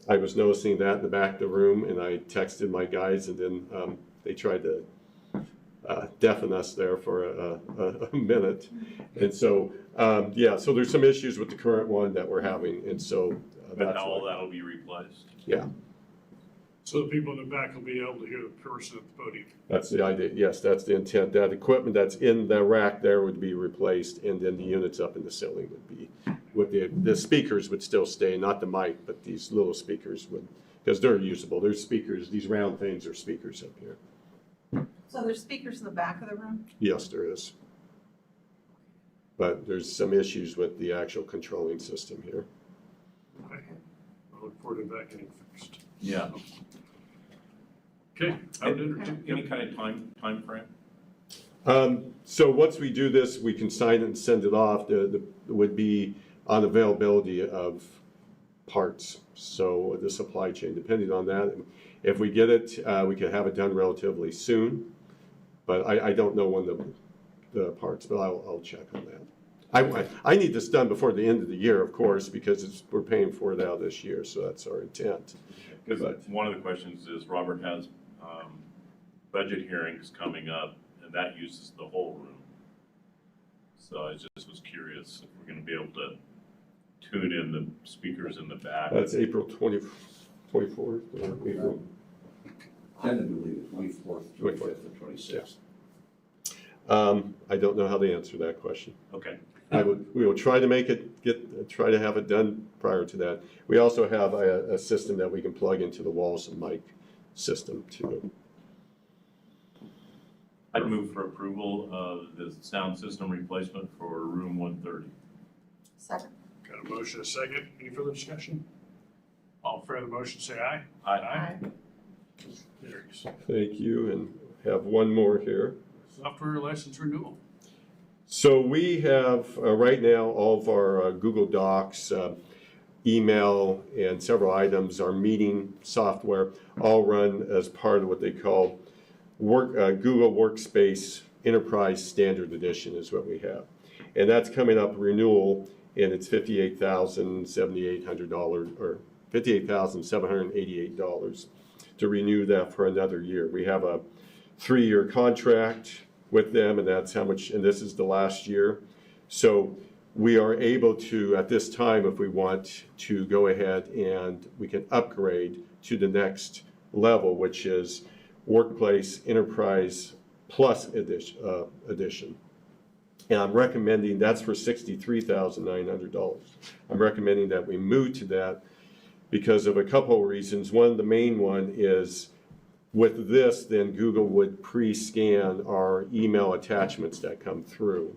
I was noticing that in the back of the room, and I texted my guys, and then they tried to deafen us there for a minute. And so, yeah, so there's some issues with the current one that we're having, and so. But that's now all why- that'll be replaced. So the people in the back will be able to hear the person at the podium. That's the idea, yes, that's the intent. That equipment that's in the rack there would be replaced, and then the units up in the ceiling would be, with the speakers would still stay, not the mic, but these little speakers would, because they're usable. There's speakers, these round things are speakers up here. So there's speakers in the back of the room? Yes, there is. But there's some issues with the actual controlling system here. Okay. I look forward to that getting fixed. Yeah. Okay. I would entertain- Any kind of time frame? So once we do this, we can sign it and send it off. The would be on availability of parts. So the supply chain, depending on that. If we get it, we could have it done relatively soon. But I don't know when the parts, but I'll check on that. I need this done before the end of the year, of course, because we're paying for it out this year, so that's our intent. Because But- one of the questions is Robert has budget hearings coming up, and that uses the whole room. So I just was curious if we're gonna be able to tune in the speakers in the back. That's April 24th, or April. Tentatively, the 24th, 25th, and 26th. I don't know how to answer that question. Okay, We will try to make it, try to have it done prior to that. We also have a system that we can plug into the walls and mic system too. I'd move for approval of the sound system replacement for room 130. Second. Got a motion, a second. Any further discussion? All in favor of the motion, say aye. Aye. Carries. Thank you, and have one more here. Software license renewal. So we have, right now, all of our Google Docs, email, and several items, our meeting software, all run as part of what they call Google Workspace Enterprise Standard Edition is what we have. And that's coming up renewal, and it's $58,788 or $58,788 to renew that for another year. We have a 3-year contract with them, and that's how much, and this is the last year. So we are able to, at this time, if we want to go ahead and we can upgrade to the next level, which is Workplace Enterprise Plus edition. And I'm recommending, that's for $63,900. I'm recommending that we move to that because of a couple of reasons. One, the main one is with this, then Google would pre-scan our email attachments that come through.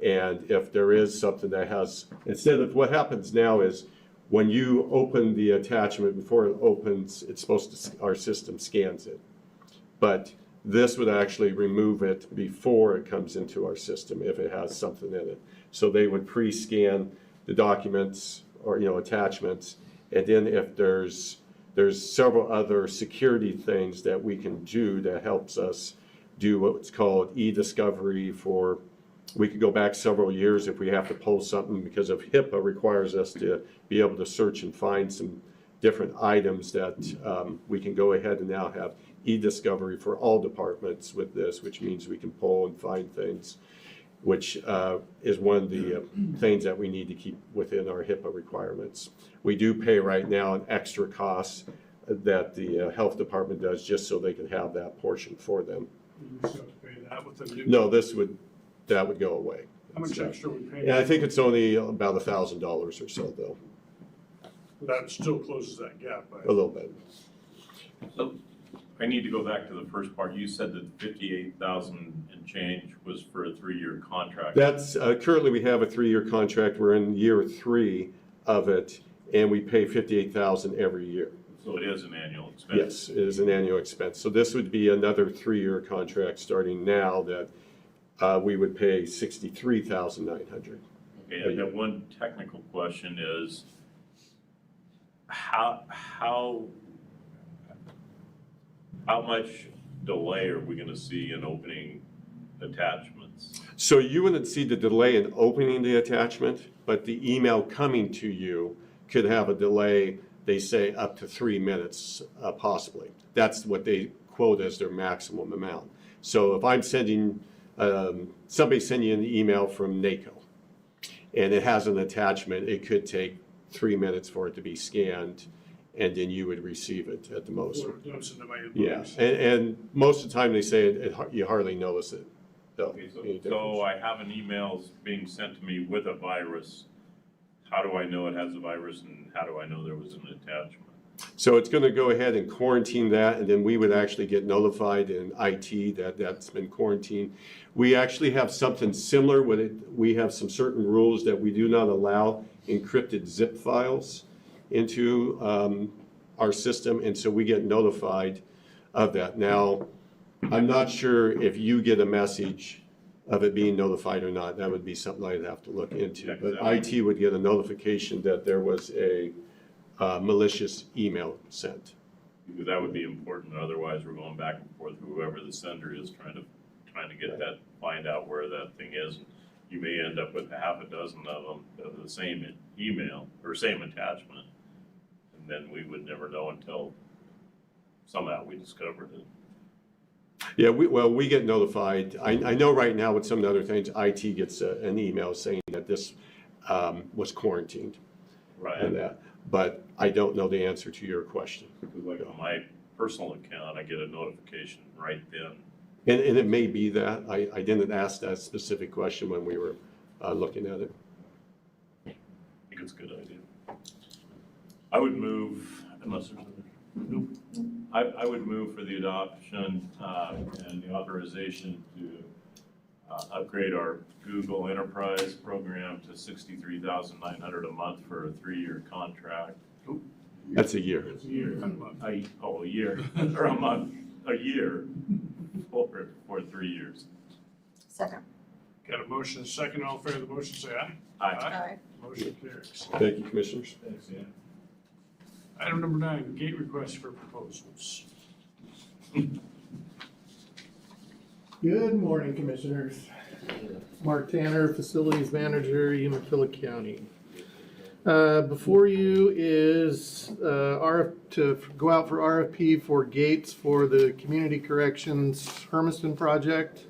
And if there is something that has, instead of, what happens now is when you open the attachment, before it opens, it's supposed to, our system scans it. But this would actually remove it before it comes into our system if it has something in it. So they would pre-scan the documents or, attachments. And then if there's several other security things that we can do that helps us do what's called e-discovery for, we could go back several years if we have to pull something because of HIPAA requires us to be able to search and find some different items that we can go ahead and now have e-discovery for all departments with this, which means we can pull and find things, which is one of the things that we need to keep within our HIPAA requirements. We do pay right now an extra cost that the health department does just so they can have that portion for them. You just have to pay that with the new. No, that would go away. How much extra we pay? Yeah, I think it's only about $1,000 or so though, That still closes that gap. a little bit. So I need to go back to the first part. You said that 58,000 and change was for a 3-year contract. That's, currently we have a 3-year contract. We're in year 3 of it, and we pay $58,000 every year. So it is an annual expense. Yes, it is an annual expense. So this would be another 3-year contract starting now that we would pay $63,900. Okay, and then one technical question is, how much delay are we gonna see in opening attachments? So you wouldn't see the delay in opening the attachment, but the email coming to you could have a delay, they say up to 3 minutes, possibly. That's what they quote as their maximum amount. So if I'm sending, somebody sending an email from NACO, and it has an attachment, it could take 3 minutes for it to be scanned, and then you would receive it at the most. Or it goes into my Yeah, inbox. and most of the time they say you hardly notice it. though. Okay, so, Any so difference? I have an email being sent to me with a virus. How do I know it has a virus and how do I know there was an attachment? So it's gonna go ahead and quarantine that, and then we would actually get notified in IT that that's been quarantined. We actually have something similar with it. We have some certain rules that we do not allow encrypted zip files into our system, and so we get notified of that. Now, I'm not sure if you get a message of it being notified or not. That would be something I'd have to look into. But IT would get a notification that there was a malicious email sent. Because that would be important, otherwise we're going back and forth, whoever the sender is trying to get that, find out where that thing is. You may end up with half a dozen of them, of the same email, or same attachment. And then we would never know until somehow we discovered it. Yeah, we get notified. I know right now with some of the other things, IT gets an email saying that this was quarantined and Right, that. But I don't know the answer to your question. because like on my personal account, I get a notification right then. And it may be that. I didn't ask that specific question when we were looking at it. I think it's a good idea. I would move, unless there's other, nope. I would move for the adoption and the authorization to upgrade our Google Enterprise program to $63,900 a month for a 3-year contract. That's a year. It's a year, not a month. A year, or a month, a year for 3 years. Second. Got a motion, a second, all in favor of the motion, say aye. Aye. Motion carries. Thank you, Commissioners. Thanks, Dan. Item number 9, gate requests for proposals. Good morning, Commissioners. Mark Tanner, Facilities Manager, Umatilla County. Before you is to go out for RFP for gates for the Community Corrections Hermiston project.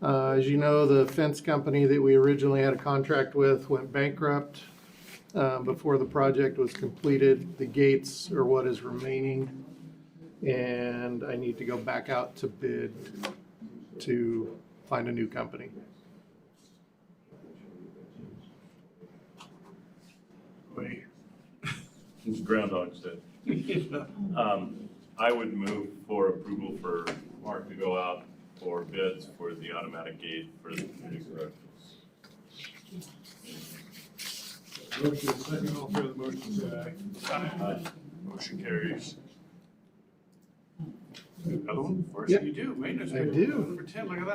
As you know, the fence company that we originally had a contract with went bankrupt before the project was completed. The gates are what is remaining, and I need to go back out to bid to find a new company. Wait. It's Groundhog's Day. I would move for approval for Mark to go out for bids for the automatic gate for the community corrections. Motion, a second, all in favor of the motion, say aye. Aye. Motion carries. Another one for us? Yep. You do, maintenance. I bid. do. Number 10, look at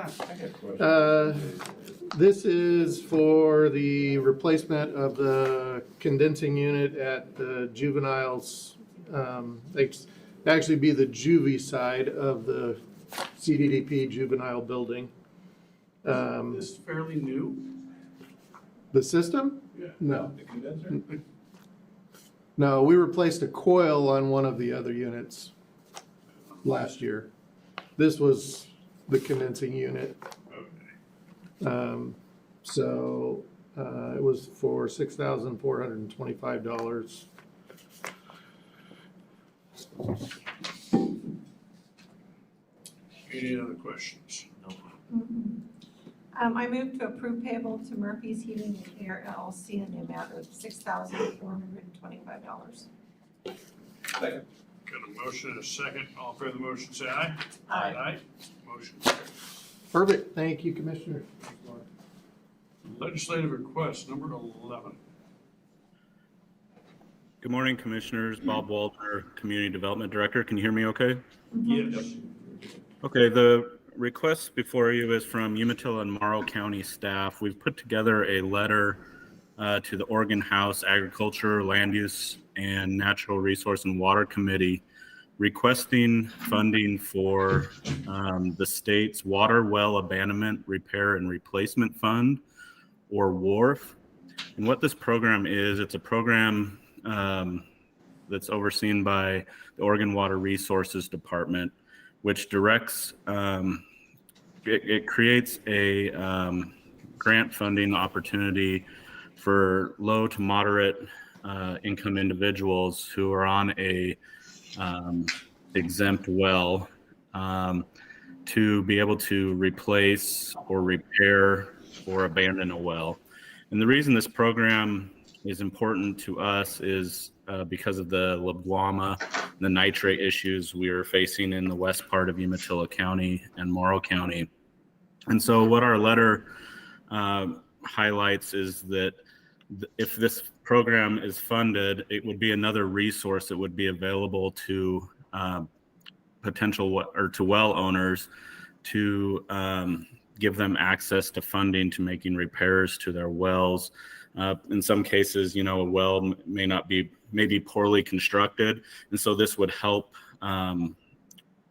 that. This is for the replacement of the condensing unit at the juveniles. It's actually be the juvie side of the CDDP juvenile building. This is fairly new. The system? Yeah. No. The condenser? No, we replaced a coil on one of the other units last year. This was the condensing unit. Okay. So it was for $6,425. Any other questions? I move to approve payable to Murphy's Heating and Air LLC in the amount of $6,425. Got a motion, and a second, all in favor of the motion, say aye. Aye. Aye. Motion carries. Perfect. Thank you, Commissioner. Legislative request, number 11. Good morning, Commissioners. Bob Walter, Community Development Director. Can you hear me okay? Yes. Okay, the request before you is from Umatilla and Morrow County staff. We've put together a letter to the Oregon House Agriculture, Land Use, and Natural Resource and Water Committee requesting funding for the state's Water Well Abandonment Repair and Replacement Fund, or WARF. And what this program is, it's a program that's overseen by the Oregon Water Resources Department, which directs it creates a grant funding opportunity for low to moderate income individuals who are on a exempt well to be able to replace or repair or abandon a well. And the reason this program is important to us is because of the Loblama, the nitrate issues we are facing in the west part of Umatilla County and Morrow County. And so what our letter highlights is that if this program is funded, it would be another resource that would be available to to well owners to give them access to funding to making repairs to their wells. In some cases, a well may be poorly constructed, and so this would help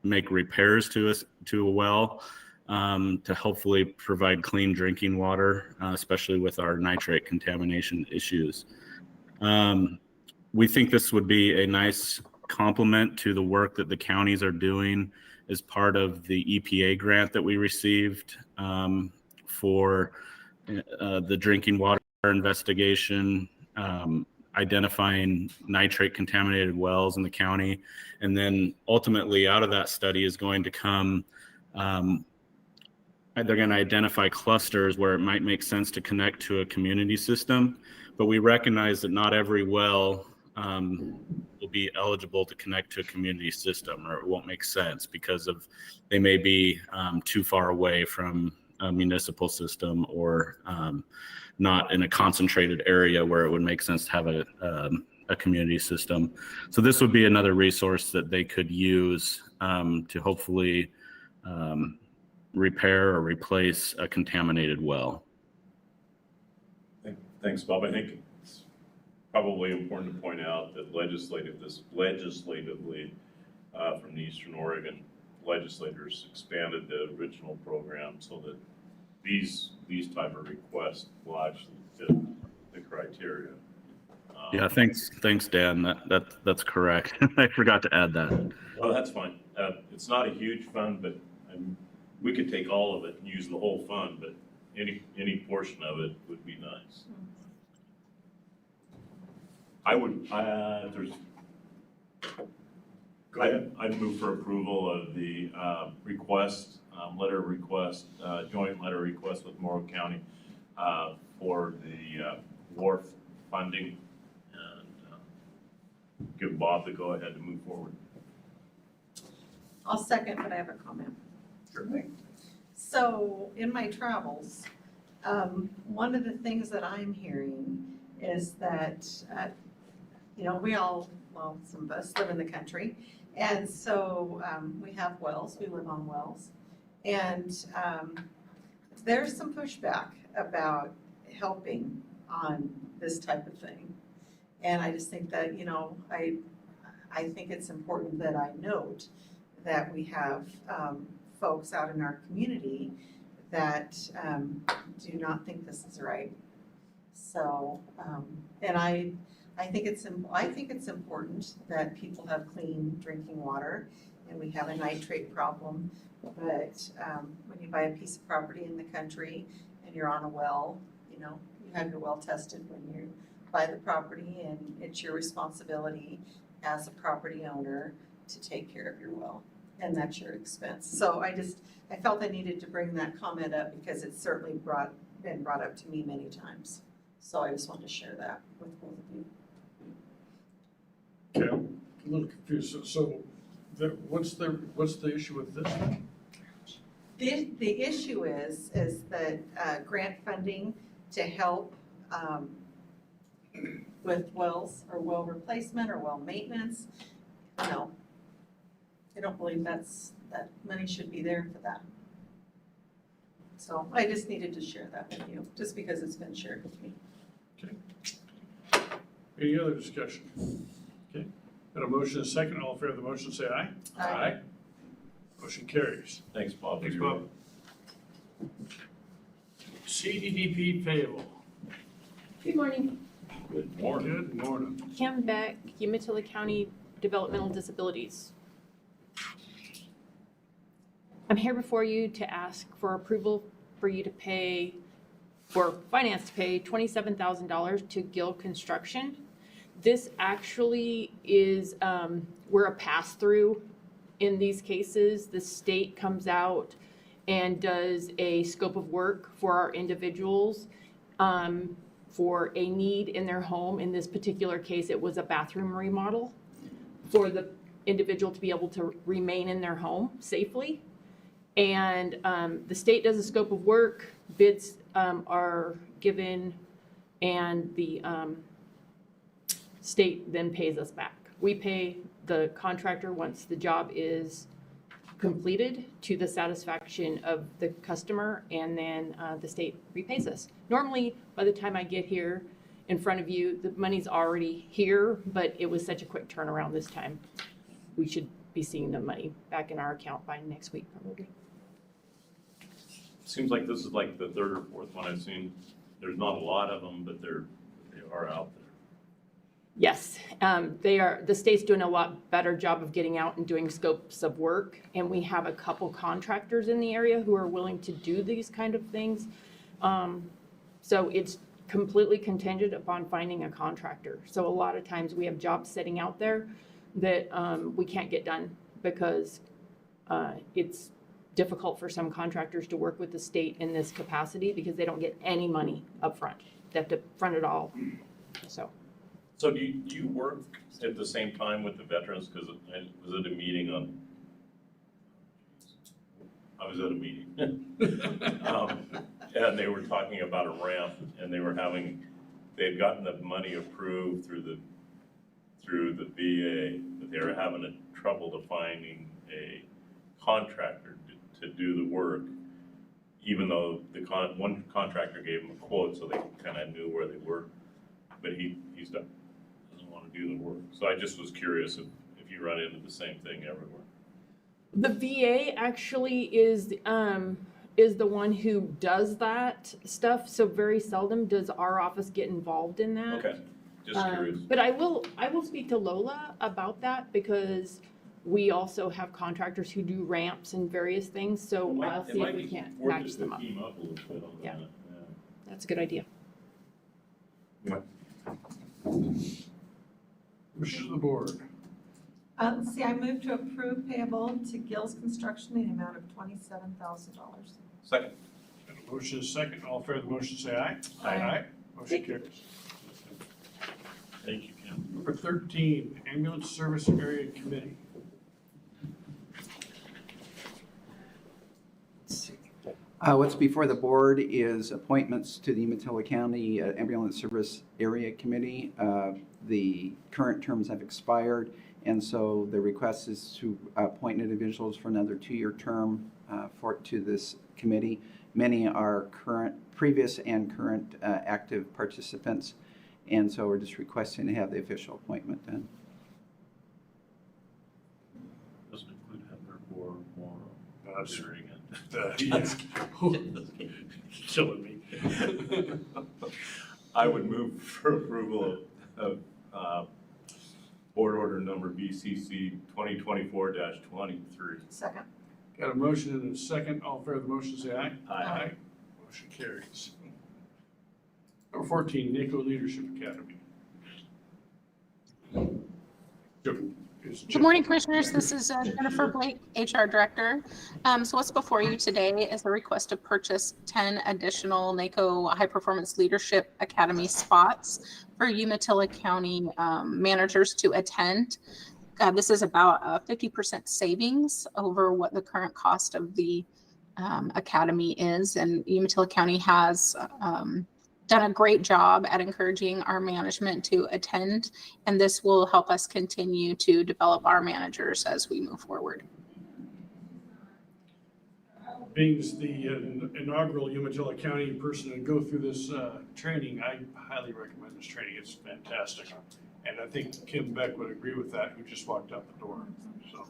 make repairs to a well to hopefully provide clean drinking water, especially with our nitrate contamination issues. We think this would be a nice complement to the work that the counties are doing as part of the EPA grant that we received for the drinking water investigation, identifying nitrate contaminated wells in the county. And then ultimately out of that study is going to come, they're going to identify clusters where it might make sense to connect to a community system. But we recognize that not every well will be eligible to connect to a community system, or it won't make sense because they may be too far away from a municipal system or not in a concentrated area where it would make sense to have a community system. So this would be another resource that they could use to hopefully repair or replace a contaminated well. Thanks, Bob. I think it's probably important to point out that legislatively, from the Eastern Oregon legislators expanded the original program so that these type of requests will actually fit the criteria. Yeah, thanks, Dan. That's correct. I forgot to add that. Well, that's fine. It's not a huge fund, but we could take all of it and use the whole fund, but any portion of it would be nice. I'd move for approval of the joint letter request with Morrow County for the wharf funding, and give Bob the go-ahead to move forward. I'll second, but I have a comment. Sure. So in my travels, one of the things that I'm hearing is that, some of us live in the country, and so we have wells, we live on wells, and there's some pushback about helping on this type of thing. And I just think that, I think it's important that I note that we have folks out in our community that do not think this is right. So, and I think it's important that people have clean drinking water, and we have a nitrate problem. But when you buy a piece of property in the country and you're on a well, you have your well tested when you buy the property, and it's your responsibility as a property owner to take care of your well, and that's your expense. So I felt I needed to bring that comment up because it's certainly been brought up to me many times. So I just wanted to share that with both of you. Okay, I'm a little confused. So what's the issue with this one? The issue is that grant funding to help with wells or well replacement or well maintenance. No, I don't believe that money should be there for that. So I just needed to share that with you, just because it's been shared with me. Okay. Any other discussion? Okay. Got a motion and a second. All in favor of the motion, say aye. Aye. Motion carries. Thanks, Bob. Thanks, Bob. CDDP payable. Good morning. Good morning. Good morning. Kim Beck, Umatilla County Developmental Disabilities. I'm here before you to ask for approval for you to pay, for finance to pay $27,000 to Gill Construction. This actually is, we're a pass-through in these cases. The state comes out and does a scope of work for our individuals for a need in their home. In this particular case, it was a bathroom remodel for the individual to be able to remain in their home safely. And the state does a scope of work, bids are given, and the state then pays us back. We pay the contractor once the job is completed to the satisfaction of the customer, and then the state repays us. Normally, by the time I get here in front of you, the money's already here, but it was such a quick turnaround this time. We should be seeing the money back in our account by next week, probably. Seems like this is like the third or fourth one I've seen. There's not a lot of them, but they are out there. Yes, the state's doing a lot better job of getting out and doing scopes of work, and we have a couple contractors in the area who are willing to do these kind of things. So it's completely contingent upon finding a contractor. So a lot of times we have jobs sitting out there that we can't get done because it's difficult for some contractors to work with the state in this capacity because they don't get any money up front. They have to front it all, so. So do you work at the same time with the veterans? Because I was at a meeting on, I was at a meeting. And they were talking about a ramp, and they had gotten the money approved through the VA, but they were having trouble to finding a contractor to do the work, even though one contractor gave them a quote, so they kind of knew where they were. But he's doesn't want to do the work. So I just was curious if you run into the same thing everywhere. The VA actually is the one who does that stuff, so very seldom does our office get involved in that. Okay, just curious. But I will speak to Lola about that because we also have contractors who do ramps and various things, so I'll see if we can't match them up. Team up a little bit on Yeah. that. That's a good idea. Wishes of the board. Let's see, I move to approve payable to Gills Construction in the amount of $27,000. Second. Got a motion is second. All in favor of the motion, say aye. Aye. Motion carries. Thank you, Kim. Number 13, Ambulance Service Area Committee. What's before the board is appointments to the Umatilla County Ambulance Service Area Committee. The current terms have expired, and so the request is to appoint individuals for another 2-year term to this committee. Many are previous and current active participants, and so we're just requesting to have the official appointment then. Doesn't include Heather or Maura. That's- Considering it. Yes. Killing me. I would move for approval of board order number BCC 2024-23. Second. Got a motion and a second. All in favor of the motion, say aye. Aye. Motion carries. Number 14, NACO Leadership Academy. Good morning, Commissioners. This is Jennifer Blake, HR Director. So what's before you today is a request to purchase 10 additional NACO High Performance Leadership Academy spots for Umatilla County managers to attend. This is about a 50% savings over what the current cost of the academy is, and Umatilla County has done a great job at encouraging our management to attend, and this will help us continue to develop our managers as we move forward. Being the inaugural Umatilla County person to go through this training, I highly recommend this training. It's fantastic. And I think Kim Beck would agree with that, who just walked out the door. So,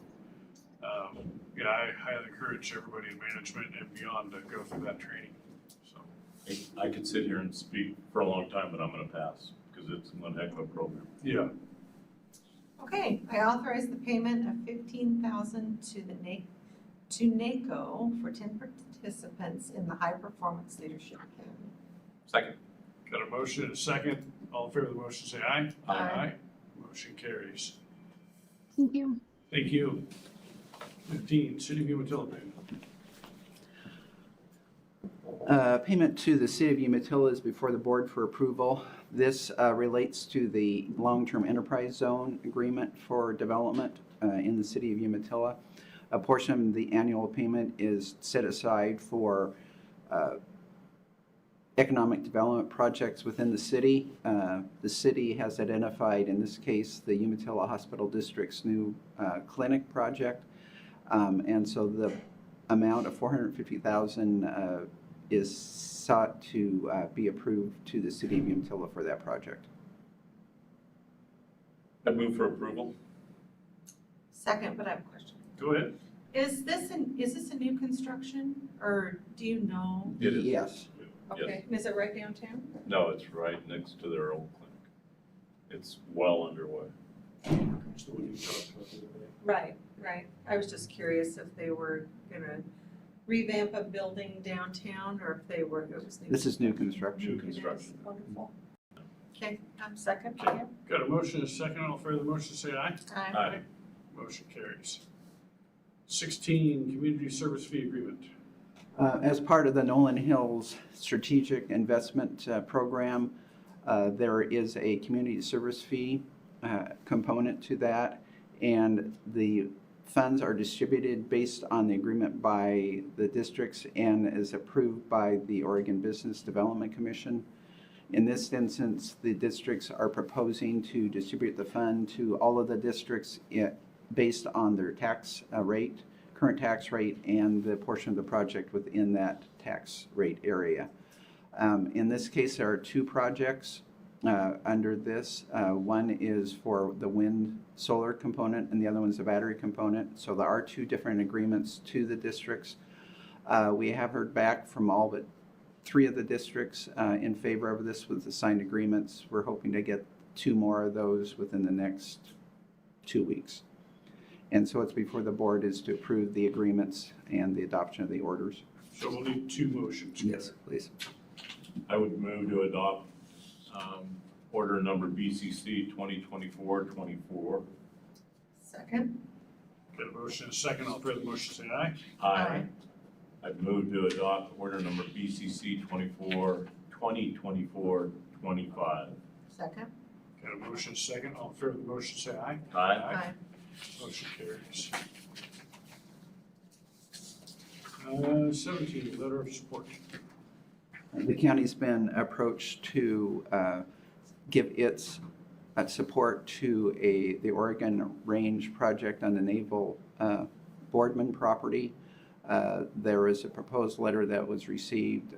yeah, I highly encourage everybody in management and beyond to go through that training. So, I could sit here and speak for a long time, but I'm going to pass because it's one heck of a program. yeah. Okay, I authorize the payment of $15,000 to the to NACO for 10 participants in the High Performance Leadership Academy. Second. Got a motion and a second. All in favor of the motion, say aye. Aye. Motion carries. Thank you. Thank you. 15, City of Umatilla payment. Payment to the City of Umatilla is before the board for approval. This relates to the long-term enterprise zone agreement for development in the City of Umatilla. A portion of the annual payment is set aside for economic development projects within the city. The city has identified, in this case, the Umatilla Hospital District's new clinic project. And so the amount of $450,000 is sought to be approved to the City of Umatilla for that project. I move for approval. Second, but I have a question. Go ahead. Is this a new construction, or do you know? It is. Yes. Okay, and is it right downtown? No, it's right next to their old clinic. It's well underway. Right, right. I was just curious if they were gonna revamp a building downtown, or if it was new. This is new construction. New construction. Wonderful. Okay, second. Okay. Got a motion and a second. All in favor of the motion, say aye. Aye. Motion carries. 16, Community Service Fee Agreement. As part of the Nolan Hills Strategic Investment Program, there is a community service fee component to that, and the funds are distributed based on the agreement by the districts and is approved by the Oregon Business Development Commission. In this instance, the districts are proposing to distribute the fund to all of the districts based on their tax rate, current tax rate, and the portion of the project within that tax rate area. In this case, there are two projects under this. One is for the wind solar component, and the other one's the battery component. So there are two different agreements to the districts. We have heard back from all but 3 of the districts in favor of this with the signed agreements. We're hoping to get 2 more of those within the next 2 weeks. And so what's before the board is to approve the agreements and the adoption of the orders. So we'll need 2 motions. Yes, please. I would move to adopt order number BCC 2024-24. Second. Got a motion and a second. All in favor of the motion, say aye. Aye. I'd move to adopt order number BCC 2024-25. Second. Got a motion and a second. All in favor of the motion, say aye. Aye. Motion carries. 17, letter of support. The county's been approached to give its support to the Oregon Range project on the Naval Boardman property. There is a proposed letter that was received.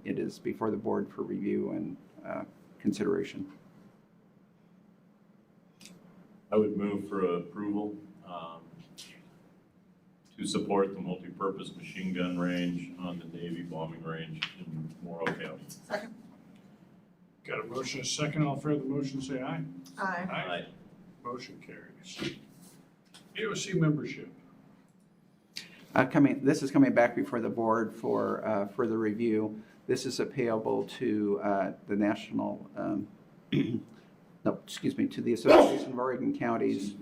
It is before the board for review and consideration. I would move for approval to support the multipurpose machine gun range on the Navy bombing range in Morrow County. Second. Got a motion and a second. All in favor of the motion, say aye. Aye. Motion carries. AOC membership. This is coming back before the board for further review. This is a payable to the national, to the Association of Oregon Counties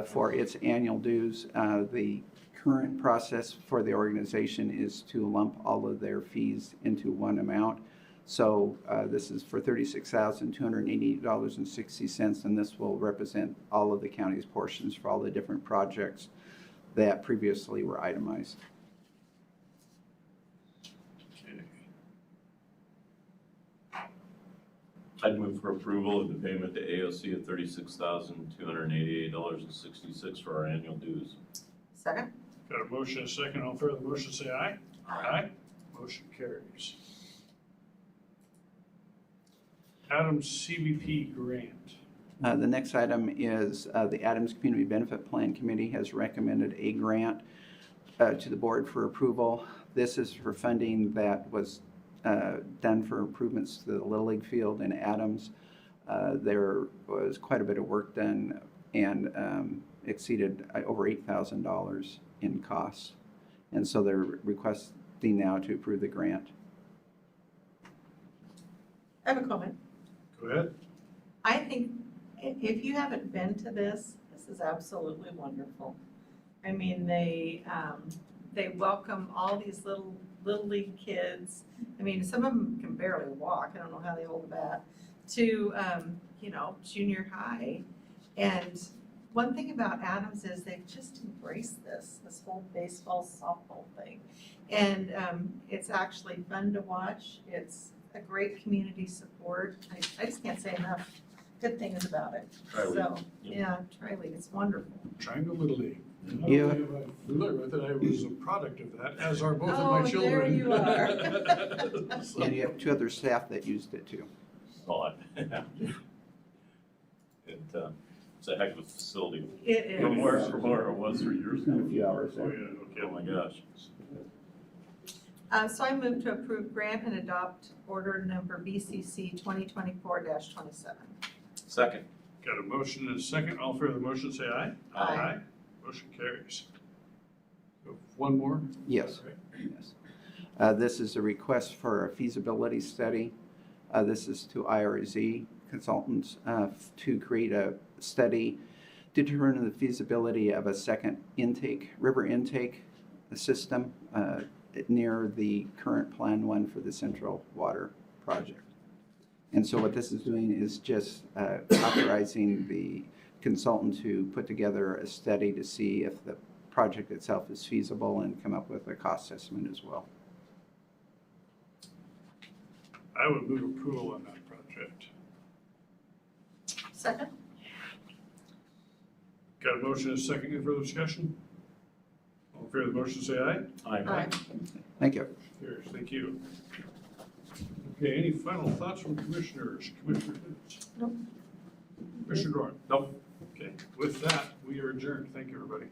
for its annual dues. The current process for the organization is to lump all of their fees into one amount. So this is for $36,288.60, and this will represent all of the county's portions for all the different projects that previously were itemized. Okay. I'd move for approval of the payment to AOC of $36,288.66 for our annual dues. Second. Got a motion and a second. All in favor of the motion, say aye. Aye. Motion carries. Adams CBP grant. The next item is the Adams Community Benefit Plan Committee has recommended a grant to the board for approval. This is for funding that was done for improvements to the Little League field in Adams. There was quite a bit of work done and exceeded over $8,000 in costs. And so they're requesting now to approve the grant. I have a comment. Go ahead. I think if you haven't been to this, this is absolutely wonderful. I mean, they welcome all these little league kids. I mean, some of them can barely walk. I don't know how they hold a bat. To, junior high. And one thing about Adams is they've just embraced this whole baseball, softball thing. And it's actually fun to watch. It's a great community support. I just can't say enough good things about it. Tri-League. So, yeah, Tri-League, it's wonderful. Triangle Little League. Not Yeah. only am I familiar with it, I was a product of that, as are both of Oh, my there children. you are. So- And you have 2 other staff that used it too. Oh, it's a heck of a facility. It is. From where it was 3 years ago. A few hours Oh, there. yeah, Oh, my gosh. So I move to approve grant and adopt order number BCC 2024-27. Second. Got a motion and a second. All in favor of the motion, say aye. Aye. Motion carries. So, one more? Yes. Yes. This is a request for a feasibility study. This is to IRZ Consultants to create a study to determine the feasibility of a second river intake system near the current Plan 1 for the Central Water Project. And so what this is doing is just authorizing the consultant to put together a study to see if the project itself is feasible and come up with a cost estimate as well. I would move approval on that project. Second? Got a motion and a second. Any further discussion? All in favor of the motion, say aye. Aye. Thank you. Carries. Thank you. Okay, any final thoughts from commissioners? Commissioner Fitz? Nope. Commissioner Doran? Nope. Okay, with that, we are adjourned. Thank you, everybody.